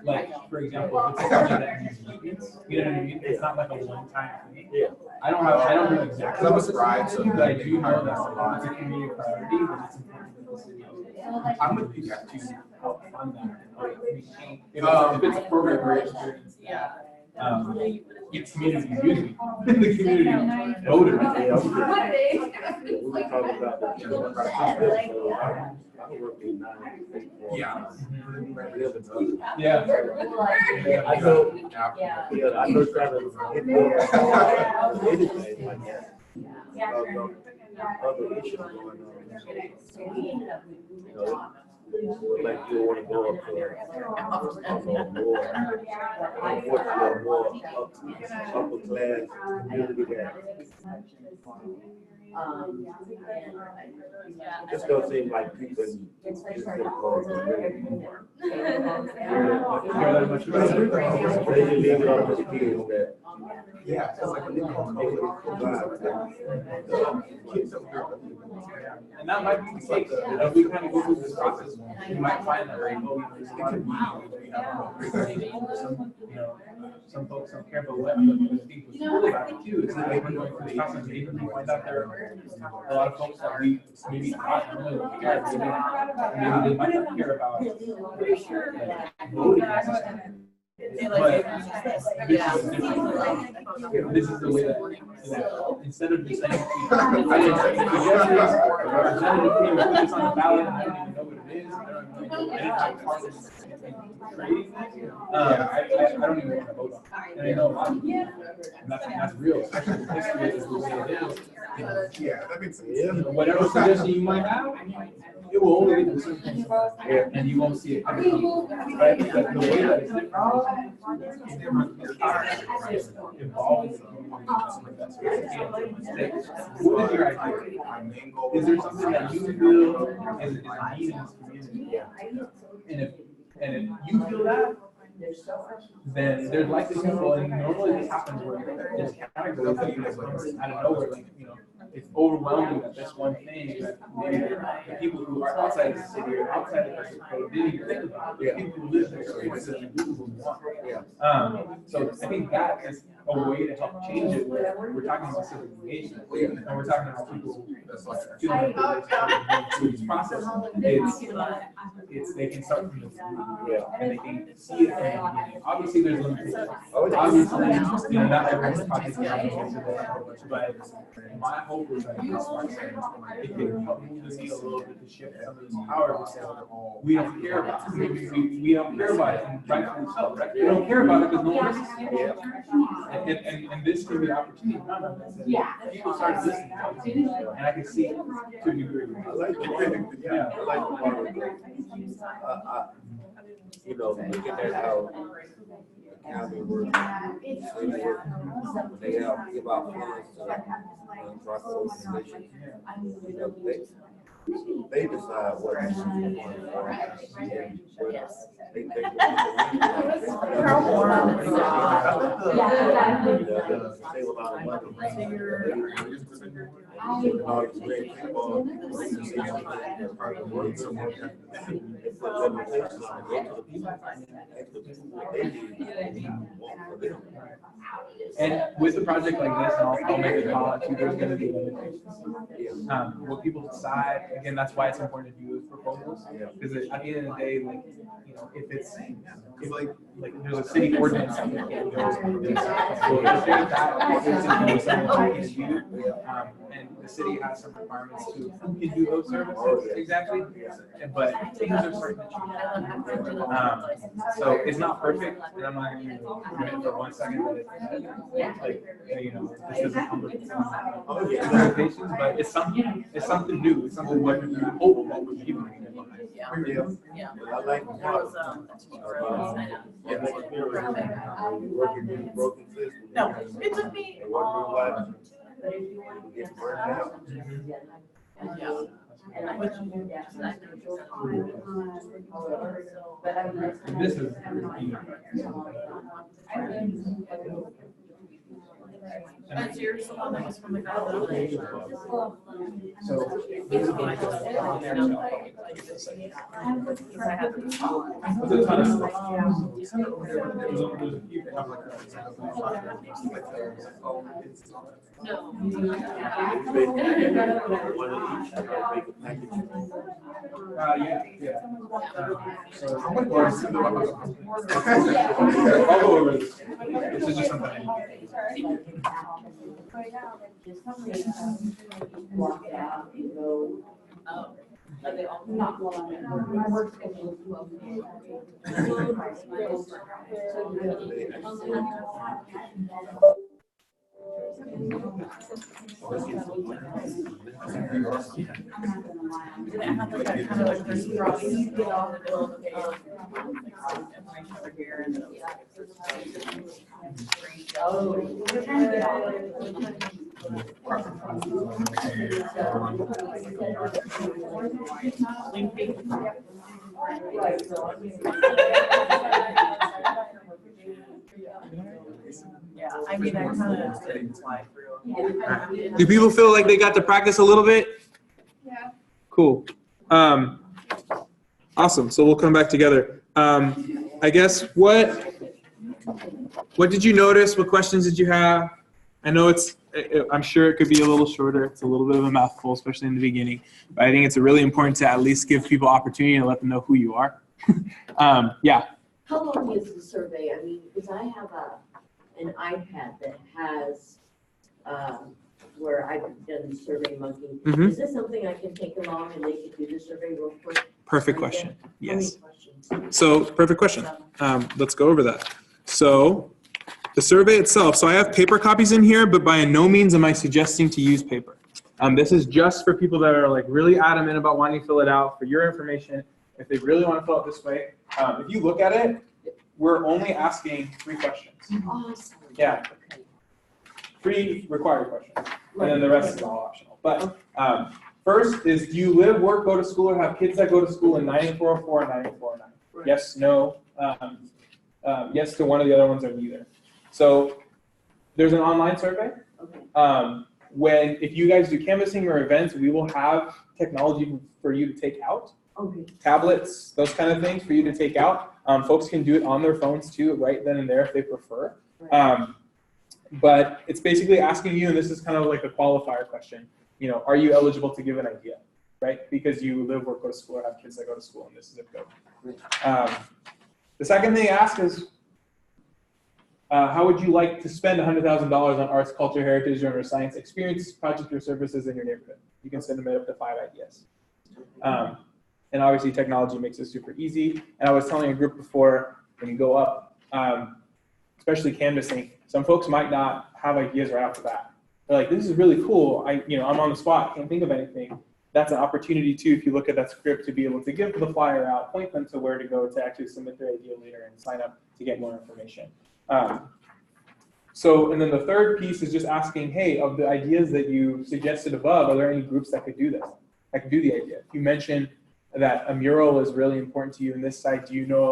like, for example, if it's a project that needs maintenance, you know what I mean? It's not like a one-time thing. Yeah. I don't know exactly. I'm a scribe, so but I do know that it's a community priority, but it's important for the city. I'm with you guys. To help fund that. If it's a program where it's it's community using the community voted. We were talking about that. I work in 9 Yeah. Yeah. I know, I know trying to get more anything like that. Other issues going on. Like you want to go up to more upper class community that just don't seem like people in this they leave it up to the kids that Yeah, it's like when they call and that might be the case. If we kind of go through this process, you might find that right. Some folks don't care, but what I think was cool about it too is that we're going through the process, maybe we find out there are a lot of folks that we maybe thought really don't care. Maybe they might not care about voting. But this is the way that instead of just saying, I didn't suggest this, or representative came and put this on the ballot, and I don't even know what it is, I don't know anytime part of trading this, I don't even want to vote on it. And I know a lot of people, and that's real, especially the history is the way it is. Yeah, that makes sense. Whatever suggestion you might have, it will only get to certain things, and you won't see it coming from. Right? But the way that it's involved. What is your idea? Is there something that you feel is needed in this community? And if you feel that, then there's likely people, and normally this happens where there's categories that you just out of nowhere, like, it's overwhelming that this one thing that maybe the people who are outside of the city or outside of the code didn't even think about. The people who live there, so so I think that is a way to help change it. We're talking about civic engagement, and we're talking about people through this process. It's they can start from the beginning, and they can see it from the beginning. Obviously, there's limitations. Obviously, not everyone's project can get to that, but my hope is that it can help move the needle a little bit to shift some of this power because we don't care about it. We don't care about it, and rightfully so, right? We don't care about it because no one listens. And this can be an opportunity. People started listening to it, and I can see it to a degree. I like the part of looking at how the county works. they give out funds to nonprofit organizations. You know, they decide what to fund for. And what they think save a lot of money. And with a project like this, and I'll make a call out to, there's gonna be limitations. What people decide, again, that's why it's important to do those proposals, because at the end of the day, like, you know, if it's, if like there's a city ordinance that you can't go to this. So if there's that, it's something that you can do, and the city has some requirements to who can do those services exactly, but things are starting to change. So it's not perfect, and I'm not gonna commit for 1 second that it's like, you know, this doesn't come with limitations, but it's something new, it's something what you hope that would be. Yeah. I like There was, working in a broken system. no, it took me. And what real life, get burned out. Yeah. And this is, That's yours, the one that was from the guy. so. There's a ton of stuff. Yeah. So I'll go over this. This is just something. Walk out and go. Not long. My work schedule Yeah, I mean, I kind of didn't fly through. Do people feel like they got to practice a little bit? Yeah. Cool. Awesome. So we'll come back together. I guess what did you notice? What questions did you have? I know I'm sure it could be a little shorter. It's a little bit of a mouthful, especially in the beginning. But I think it's really important to at least give people opportunity and let them know who you are. Yeah. How long is the survey? I mean, because I have an iPad that has, where I've done the Survey Monkey. Mhm. Is this something I can take along and they can do the survey real quick? Perfect question. Yes. How many questions? So perfect question. Let's go over that. So the survey itself. So I have paper copies in here, but by no means am I suggesting to use paper. This is just for people that are like really adamant about wanting to fill it out for your information. If they really want to fill it this way, if you look at it, we're only asking 3 questions. Awesome. Yeah. 3 required questions, and then the rest is all optional. But first is, do you live, work, go to school, or have kids that go to school in 9404 and 9409? Yes, no, yes to one of the other ones or neither. So there's an online survey. If you guys do canvassing or events, we will have technology for you to take out. Okay. Tablets, those kind of things for you to take out. Folks can do it on their phones too, right then and there if they prefer. But it's basically asking you, and this is kind of like a qualifier question, you know, are you eligible to give an idea, right? Because you live, work, go to school, or have kids that go to school in this zip code. The second thing I ask is, how would you like to spend $100,000 on arts, culture, heritage, or science experience, projects, or services in your neighborhood? You can send them up to 5 ideas. And obviously technology makes it super easy. And I was telling a group before, when you go up, especially canvassing, some folks might not have ideas right off the bat. They're like, this is really cool. I'm on the spot, can't think of anything. That's an opportunity too, if you look at that script, to be able to give the flyer out, point them to where to go to actually submit their idea later and sign up to get more information. So, and then the third piece is just asking, hey, of the ideas that you suggested above, are there any groups that could do this? That could do the idea. You mentioned that a mural is really important to you in this site. Do you know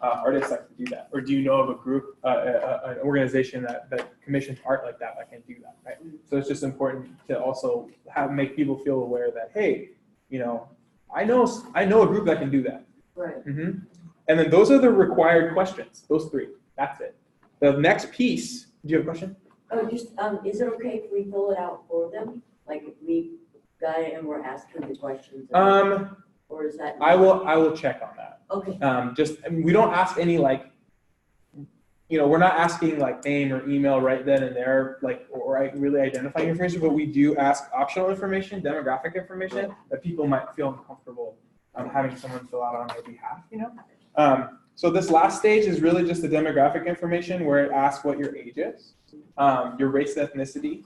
of artists that can do that? Or do you know of a group, an organization that commissions art like that can do that, right? So it's just important to also make people feel aware that, hey, you know, I know a group that can do that. Right. And then those are the required questions, those three. That's it. The next piece, do you have a question? Oh, just, is it okay if we fill it out for them? Like if we got it and we're asking the questions? Or is that? I will check on that. Okay. I mean, we don't ask any like, you know, we're not asking like name or email right then and there, like, or really identifying information, but we do ask optional information, demographic information that people might feel uncomfortable having someone fill out on their behalf, you know? So this last stage is really just the demographic information where it asks what your age is, your race and ethnicity,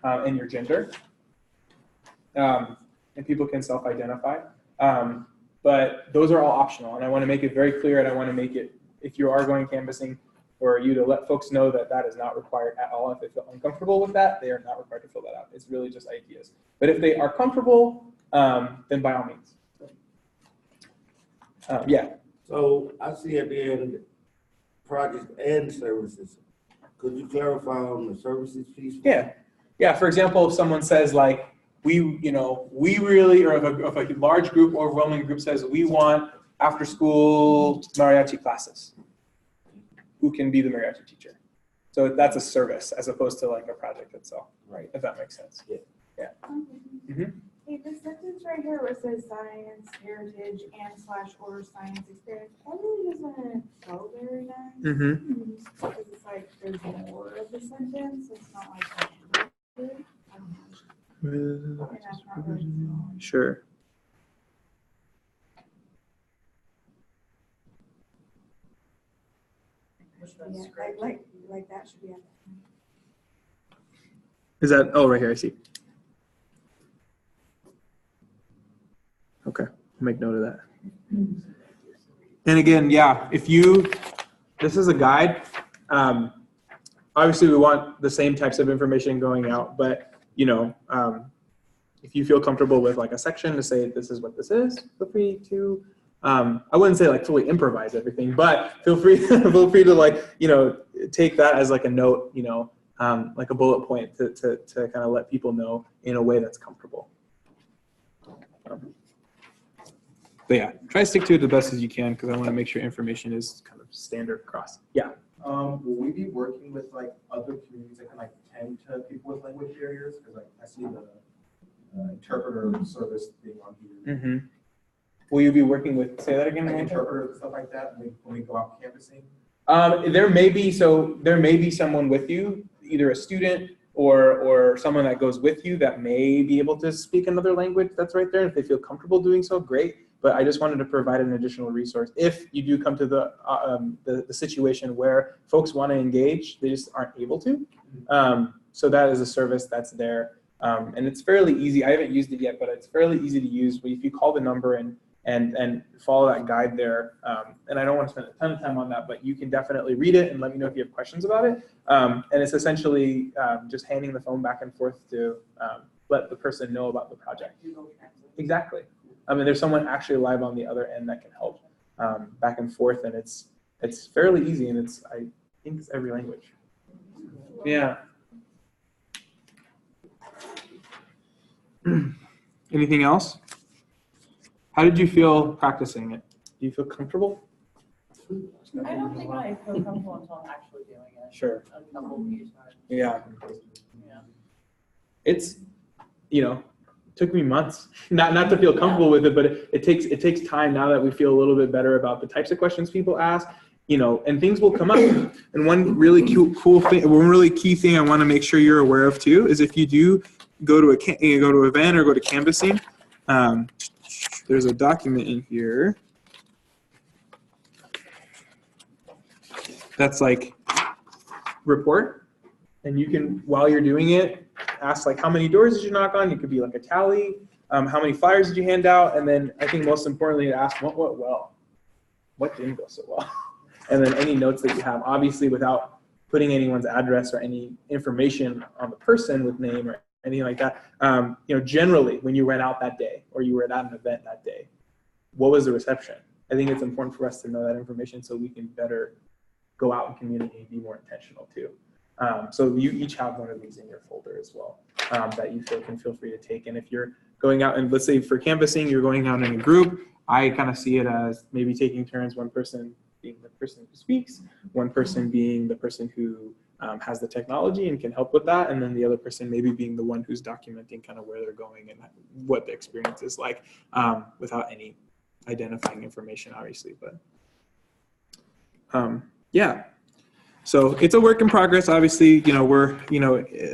and your gender. And people can self-identify. But those are all optional, and I want to make it very clear, and I want to make it, if you are going canvassing, for you to let folks know that that is not required at all. If they feel uncomfortable with that, they are not required to fill that out. It's really just ideas. But if they are comfortable, then by all means. Yeah. So I see at the end, projects and services. Could you clarify on the services piece? Yeah. Yeah. For example, if someone says like, we really, or if a large group, overwhelming group says, we want after school mariachi classes. Who can be the mariachi teacher? So that's a service as opposed to like a project itself. Right. If that makes sense. Yeah. Yeah. Hey, this sentence right here where it says science, heritage, and/or science experience, that really doesn't go very nice. Because it's like there's more of the sentence. It's not like that. And that's not really strong. Sure. Yeah, like that should be at the Is that, oh, right here, I see. Okay, I'll make note of that. And again, yeah, if you, this is a guide. Obviously we want the same types of information going out, but you know, if you feel comfortable with like a section to say, this is what this is, feel free to, I wouldn't say like fully improvise everything, but feel free to like, you know, take that as like a note, you know, like a bullet point to kind of let people know in a way that's comfortable. But yeah, try to stick to it the best as you can because I want to make sure information is kind of standard across. Yeah. Will we be working with like other communities that can like tend to people with language barriers? Because like I see the interpreter service being on here. Will you be working with, say that again? Like interpreters and stuff like that when we go out canvassing? There may be someone with you, either a student or someone that goes with you that may be able to speak another language that's right there. If they feel comfortable doing so, great. But I just wanted to provide an additional resource. If you do come to the situation where folks want to engage, they just aren't able to. So that is a service that's there. And it's fairly easy. I haven't used it yet, but it's fairly easy to use. If you call the number and follow that guide there, and I don't want to spend a ton of time on that, but you can definitely read it and let me know if you have questions about it. And it's essentially just handing the phone back and forth to let the person know about the project. Exactly. I mean, there's someone actually live on the other end that can help back and forth, and it's fairly easy, and I think it's every language. Yeah. Anything else? How did you feel practicing it? Do you feel comfortable? I don't think I feel comfortable until I'm actually doing it. Sure. A couple of years. Yeah. Yeah. It's, you know, took me months not to feel comfortable with it, but it takes time now that we feel a little bit better about the types of questions people ask, you know, and things will come up. And one really cool thing, one really key thing I want to make sure you're aware of too is if you do go to a event or go to canvassing, there's a document in here that's like report, and you can, while you're doing it, ask like how many doors did you knock on? It could be like a tally. How many flyers did you hand out? And then I think most importantly to ask what went well, what didn't go so well, and then any notes that you have. Obviously, without putting anyone's address or any information on the person with name or anything like that. Generally, when you went out that day or you were at an event that day, what was the reception? I think it's important for us to know that information so we can better go out in community and be more intentional too. So you each have one of these in your folder as well that you can feel free to take. And if you're going out and let's say for canvassing, you're going out in a group, I kind of see it as maybe taking turns, one person being the person who speaks, one person being the person who has the technology and can help with that, and then the other person maybe being the one who's documenting kind of where they're going and what the experience is like without any identifying information, obviously. But yeah. So it's a work in progress. Obviously, we're,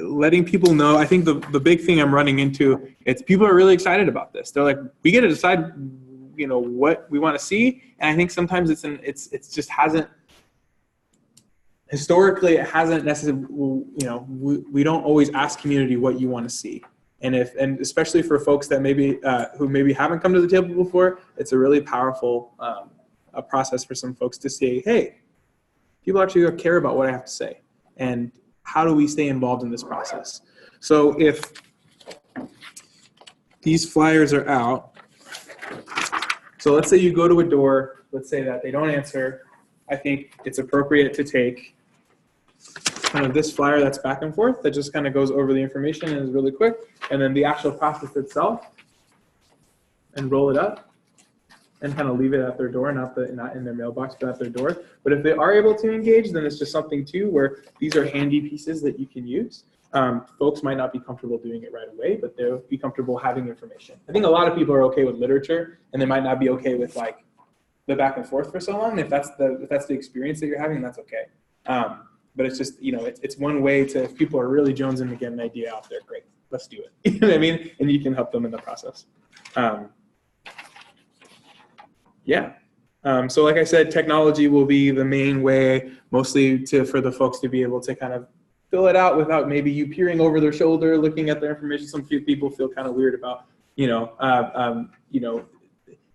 letting people know. I think the big thing I'm running into, it's people are really excited about this. They're like, we get to decide, what we want to see. And I think sometimes it's just hasn't, historically, it hasn't necessarily, we don't always ask community what you want to see. And especially for folks that maybe, who maybe haven't come to the table before, it's a really powerful a process for some folks to say, hey, people actually care about what I have to say. And how do we stay involved in this process? So if these flyers are out, so let's say you go to a door, let's say that they don't answer, I think it's appropriate to take kind of this flyer that's back and forth that just kind of goes over the information and is really quick, and then the actual process itself, and roll it up and kind of leave it at their door, not in their mailbox, but at their door. But if they are able to engage, then it's just something too where these are handy pieces that you can use. Folks might not be comfortable doing it right away, but they'll be comfortable having information. I think a lot of people are okay with literature, and they might not be okay with like the back and forth for so long. If that's the experience that you're having, that's okay. But it's just, it's one way to, if people are really jonesing to get an idea out there, great, let's do it. You know what I mean? And you can help them in the process. Yeah. So like I said, technology will be the main way, mostly for the folks to be able to kind of fill it out without maybe you peering over their shoulder, looking at their information. Some few people feel kind of weird about,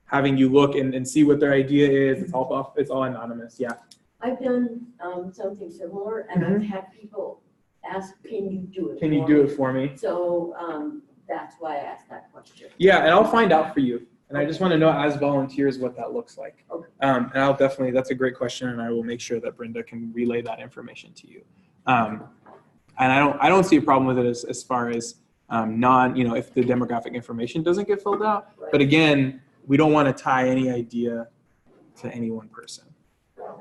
having you look and see what their idea is. It's all anonymous. Yeah. I've done something similar, and I've had people ask, can you do it? Can you do it for me? So that's why I asked that question. Yeah, and I'll find out for you. And I just want to know as volunteers what that looks like. Okay. And I'll definitely, that's a great question, and I will make sure that Brenda can relay that information to you. And I don't see a problem with it as far as if the demographic information doesn't get filled out. Right. But again, we don't want to tie any idea to any one person.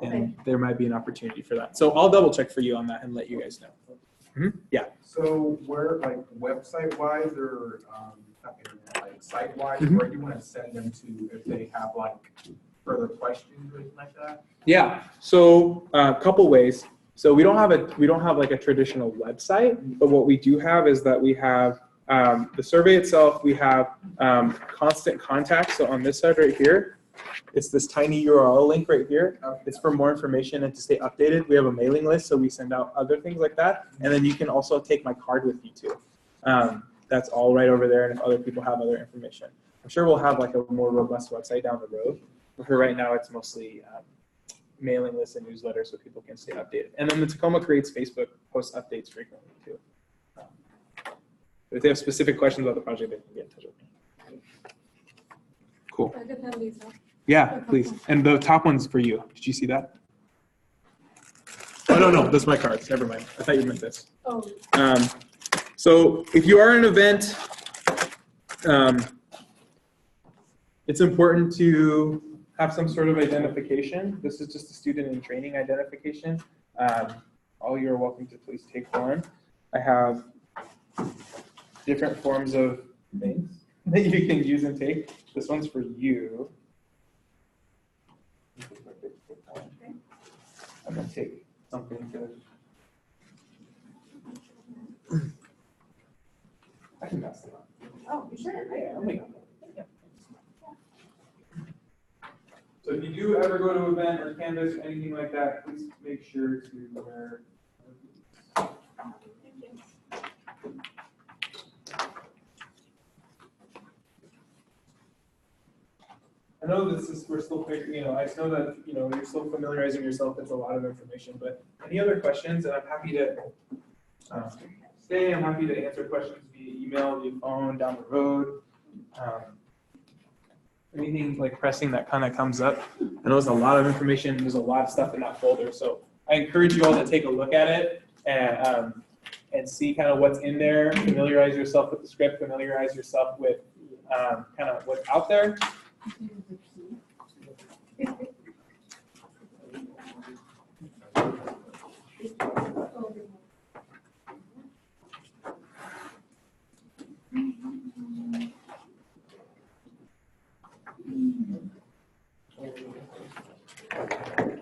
And there might be an opportunity for that. So I'll double check for you on that and let you guys know. Mm-hmm. Yeah. So where, like, website-wise or like site-wise, Mm-hmm. where do you want to send them to if they have like further questions or anything like that? Yeah. So a couple ways. So we don't have like a traditional website, but what we do have is that we have the survey itself. We have constant contact. So on this side right here, it's this tiny URL link right here. It's for more information and to stay updated. We have a mailing list, so we send out other things like that. And then you can also take my card with you too. That's all right over there. And if other people have other information, I'm sure we'll have like a more robust website down the road. But for right now, it's mostly mailing lists and newsletters so people can stay updated. And then the Tacoma Creates Facebook posts updates frequently too. If they have specific questions about the project, they can get in touch with me. Cool. I could have these up. Yeah, please. And the top one's for you. Did you see that? Oh, no, that's my cards. Never mind. I thought you meant this. Oh. So if you are at an event, it's important to have some sort of identification. This is just a student in training identification. All you're welcome to please take one. I have different forms of things that you can use and take. This one's for you. I'm going to take something to... I can pass it on. Oh, you sure? Yeah, I'll make it. So if you do ever go to an event or canvas or anything like that, please make sure to wear. I know we're still figuring, I know that, you're still familiarizing yourself. It's a lot of information, but any other questions? And I'm happy to stay. I'm happy to answer questions via email, via phone, down the road. Anything like pressing that kind of comes up. I know it's a lot of information. There's a lot of stuff in that folder. So I encourage you all to take a look at it and see kind of what's in there. Familiarize yourself with the script. Familiarize yourself with kind of what's out there.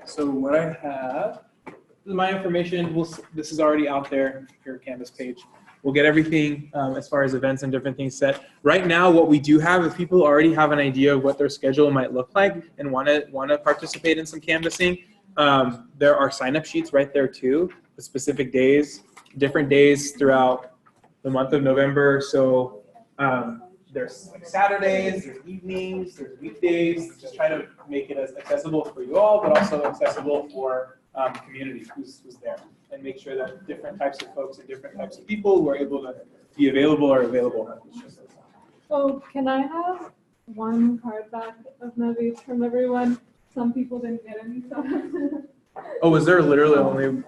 So what I have, my information, this is already out there, your Canvas page. We'll get everything as far as events and different things set. Right now, what we do have, if people already have an idea of what their schedule might look like and want to participate in some canvassing, there are sign-up sheets right there too, with specific days, different days throughout the month of November. So there's like Saturdays, there's evenings, there's weekdays. Just try to make it as accessible for you all, but also accessible for the community who's there, and make sure that different types of folks and different types of people who are able to be available are available. Oh, can I have one card back of movies from everyone? Some people didn't get any, so. Oh, was there literally only,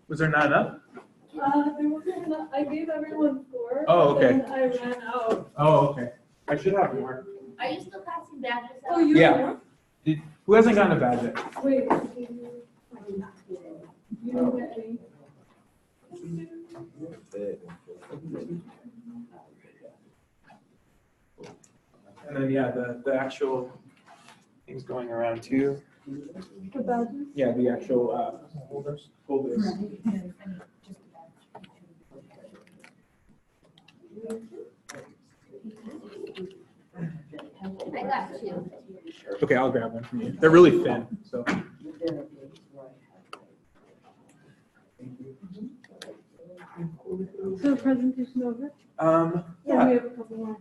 was there not enough? There wasn't enough. I gave everyone 4. Oh, okay. And I ran out. Oh, okay. I should have more. Are you still passing badges out? Oh, you Yeah. Who hasn't gotten a badge yet? Wait. You didn't get any? And then, yeah, the actual things going around too. The badges? Yeah, the actual folders. I got 2. Okay, I'll grab one from you. They're really thin, so. So presentation over? Yeah. We have a couple more.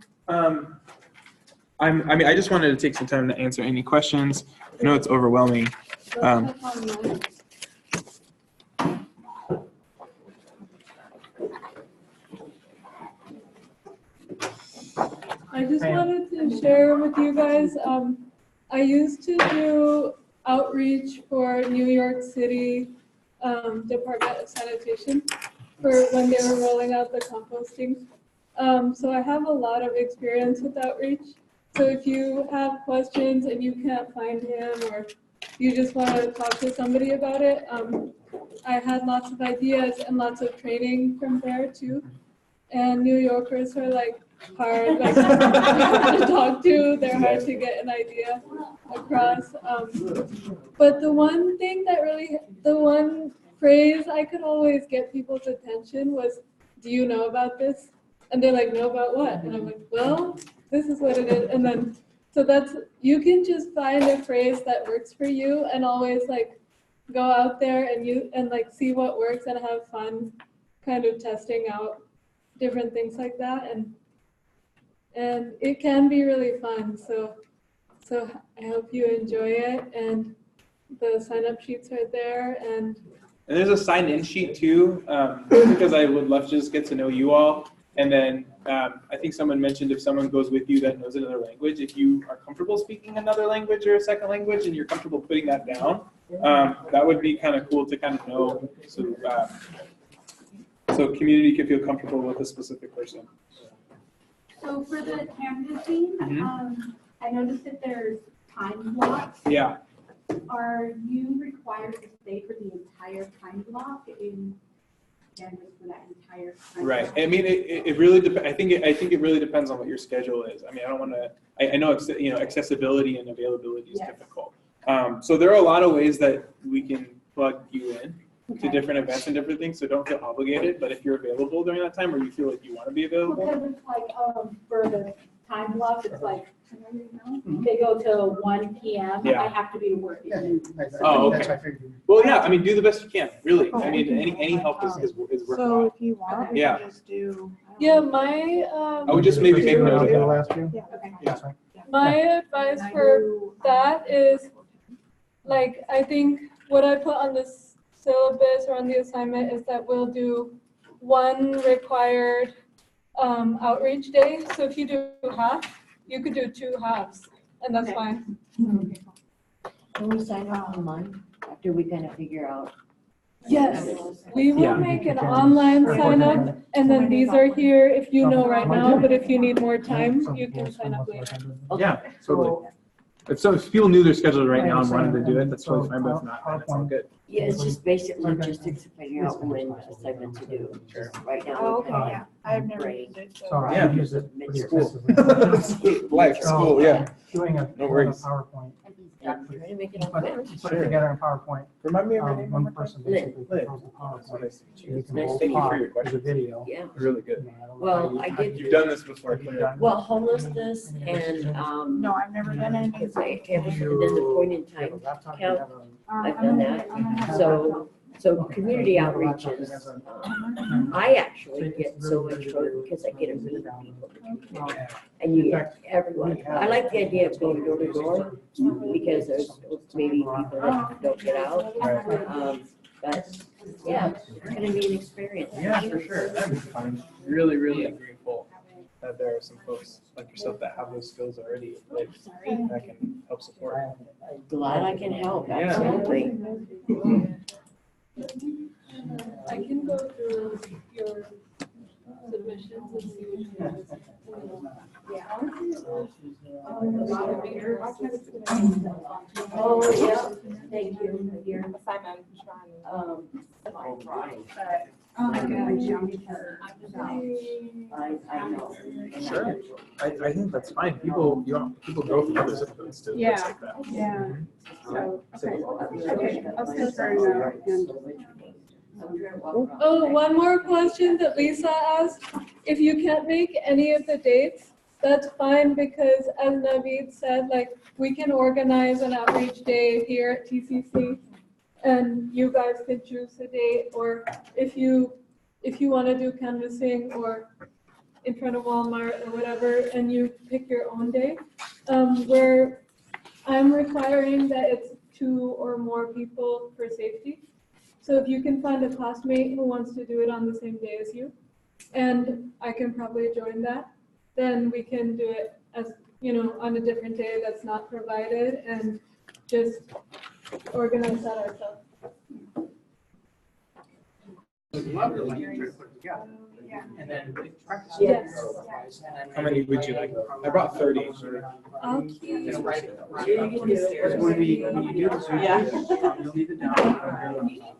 I mean, I just wanted to take some time to answer any questions. I know it's overwhelming. I just wanted to share with you guys, I used to do outreach for New York City Department of Sanitation for when they were rolling out the composting. So I have a lot of experience with outreach. So if you have questions and you can't find him, or you just want to talk to somebody about it, I had lots of ideas and lots of training from there too. And New Yorkers are like hard to talk to. They're hard to get an idea across. But the one thing that really, the one phrase I could always get people's attention was, "Do you know about this?" And they're like, "Know about what?" And I'm like, "Well, this is what it is." And then, so that's, you can just find a phrase that works for you and always like go out there and like see what works and have fun kind of testing out different things like that. And it can be really fun. So I hope you enjoy it, and the sign-up sheets are there. And there's a sign-in sheet too, because I would love to just get to know you all. And then I think someone mentioned if someone goes with you that knows another language, if you are comfortable speaking another language or a second language and you're comfortable putting that down, that would be kind of cool to kind of know. So community can feel comfortable with a specific person. So for the canvassing, I noticed that there's time blocks. Yeah. Are you required to stay for the entire time block in canvas for that entire time? Right. I mean, it really depends. I think it really depends on what your schedule is. I mean, I don't want to. I know accessibility and availability is difficult. So there are a lot of ways that we can plug you in to different events and different things. So don't feel obligated. But if you're available during that time, or you feel like you want to be available, Because it's like for the time block, it's like they go till 1 p.m. Yeah. I have to be working. Oh, okay. Well, yeah. I mean, do the best you can. Really. I mean, any help is worthwhile. So if you want, we Yeah. can just do. yeah, my I would just maybe make note of that. Last year? Yeah, okay. Yeah. my advice for that is, like, I think what I put on this syllabus or on the assignment is that we'll do one required outreach day. So if you do half, you could do 2 halves, and that's fine. Can we sign up online after we kind of figure out? Yes, we will Yeah. make an online sign up, and then these are here if you know right now, but if you need more time, you can sign up later. Yeah, totally. If people knew their schedule right now and wanted to do it, that's totally fine, but if not, then it's all good. Yeah, it's just basic logistics of figuring out when assignment to do. Sure. Right now. Oh, we're okay, kinda yeah, I've never brain. used it, so. So Yeah. I use it pretty School. extensively. Life, school, yeah. Doing a No worries. PowerPoint. And trying to make it all Put quick. it together in PowerPoint. Remind me of your name. One person basically Lynn. controls the PowerPoint. Nice to meet you. You can Nice both Thank you for talk your to question. the video. Yeah. Really good. You know, I don't know Well, how I you- did- You've done this before, Have you clearly. done- Well, homelessness and, No, I've never done anything. because I have, and then the point in You have a time laptop, count. you have a- I've done that. So community outreach is, I actually get so much joy because I get to meet people. And you get everyone. I like the idea of going door to door because there's maybe people that don't get out. But yeah, it's gonna be an experience. Yeah, for sure. That'd be fun. Really, really grateful that there are some folks like yourself that have those skills already, like, that can help support. Glad I can help, Yeah. absolutely. I can go through your submissions and see which ones. Oh, yeah, thank you, dear. Assignment. I know. Sure. I think that's fine. People go from other zip codes to places like that. Yeah. So, okay, I'll send her Oh, one more question that Lisa asked. If you can't make any of the dates, that's fine because as Naveed said, like, we can organize an outreach day here at TCC and you guys can choose a date, or if you want to do canvassing or in front of Walmart or whatever, and you pick your own day, where I'm requiring that it's 2 or more people for safety. So if you can find a classmate who wants to do it on the same day as you, and I can probably join that, then we can do it as, on a different day that's not provided and just organize that ourselves. And then practice. Yes. How many would you like? I brought 30. I'll keep. Because when you do the Zoom, you'll need to download it on your laptop.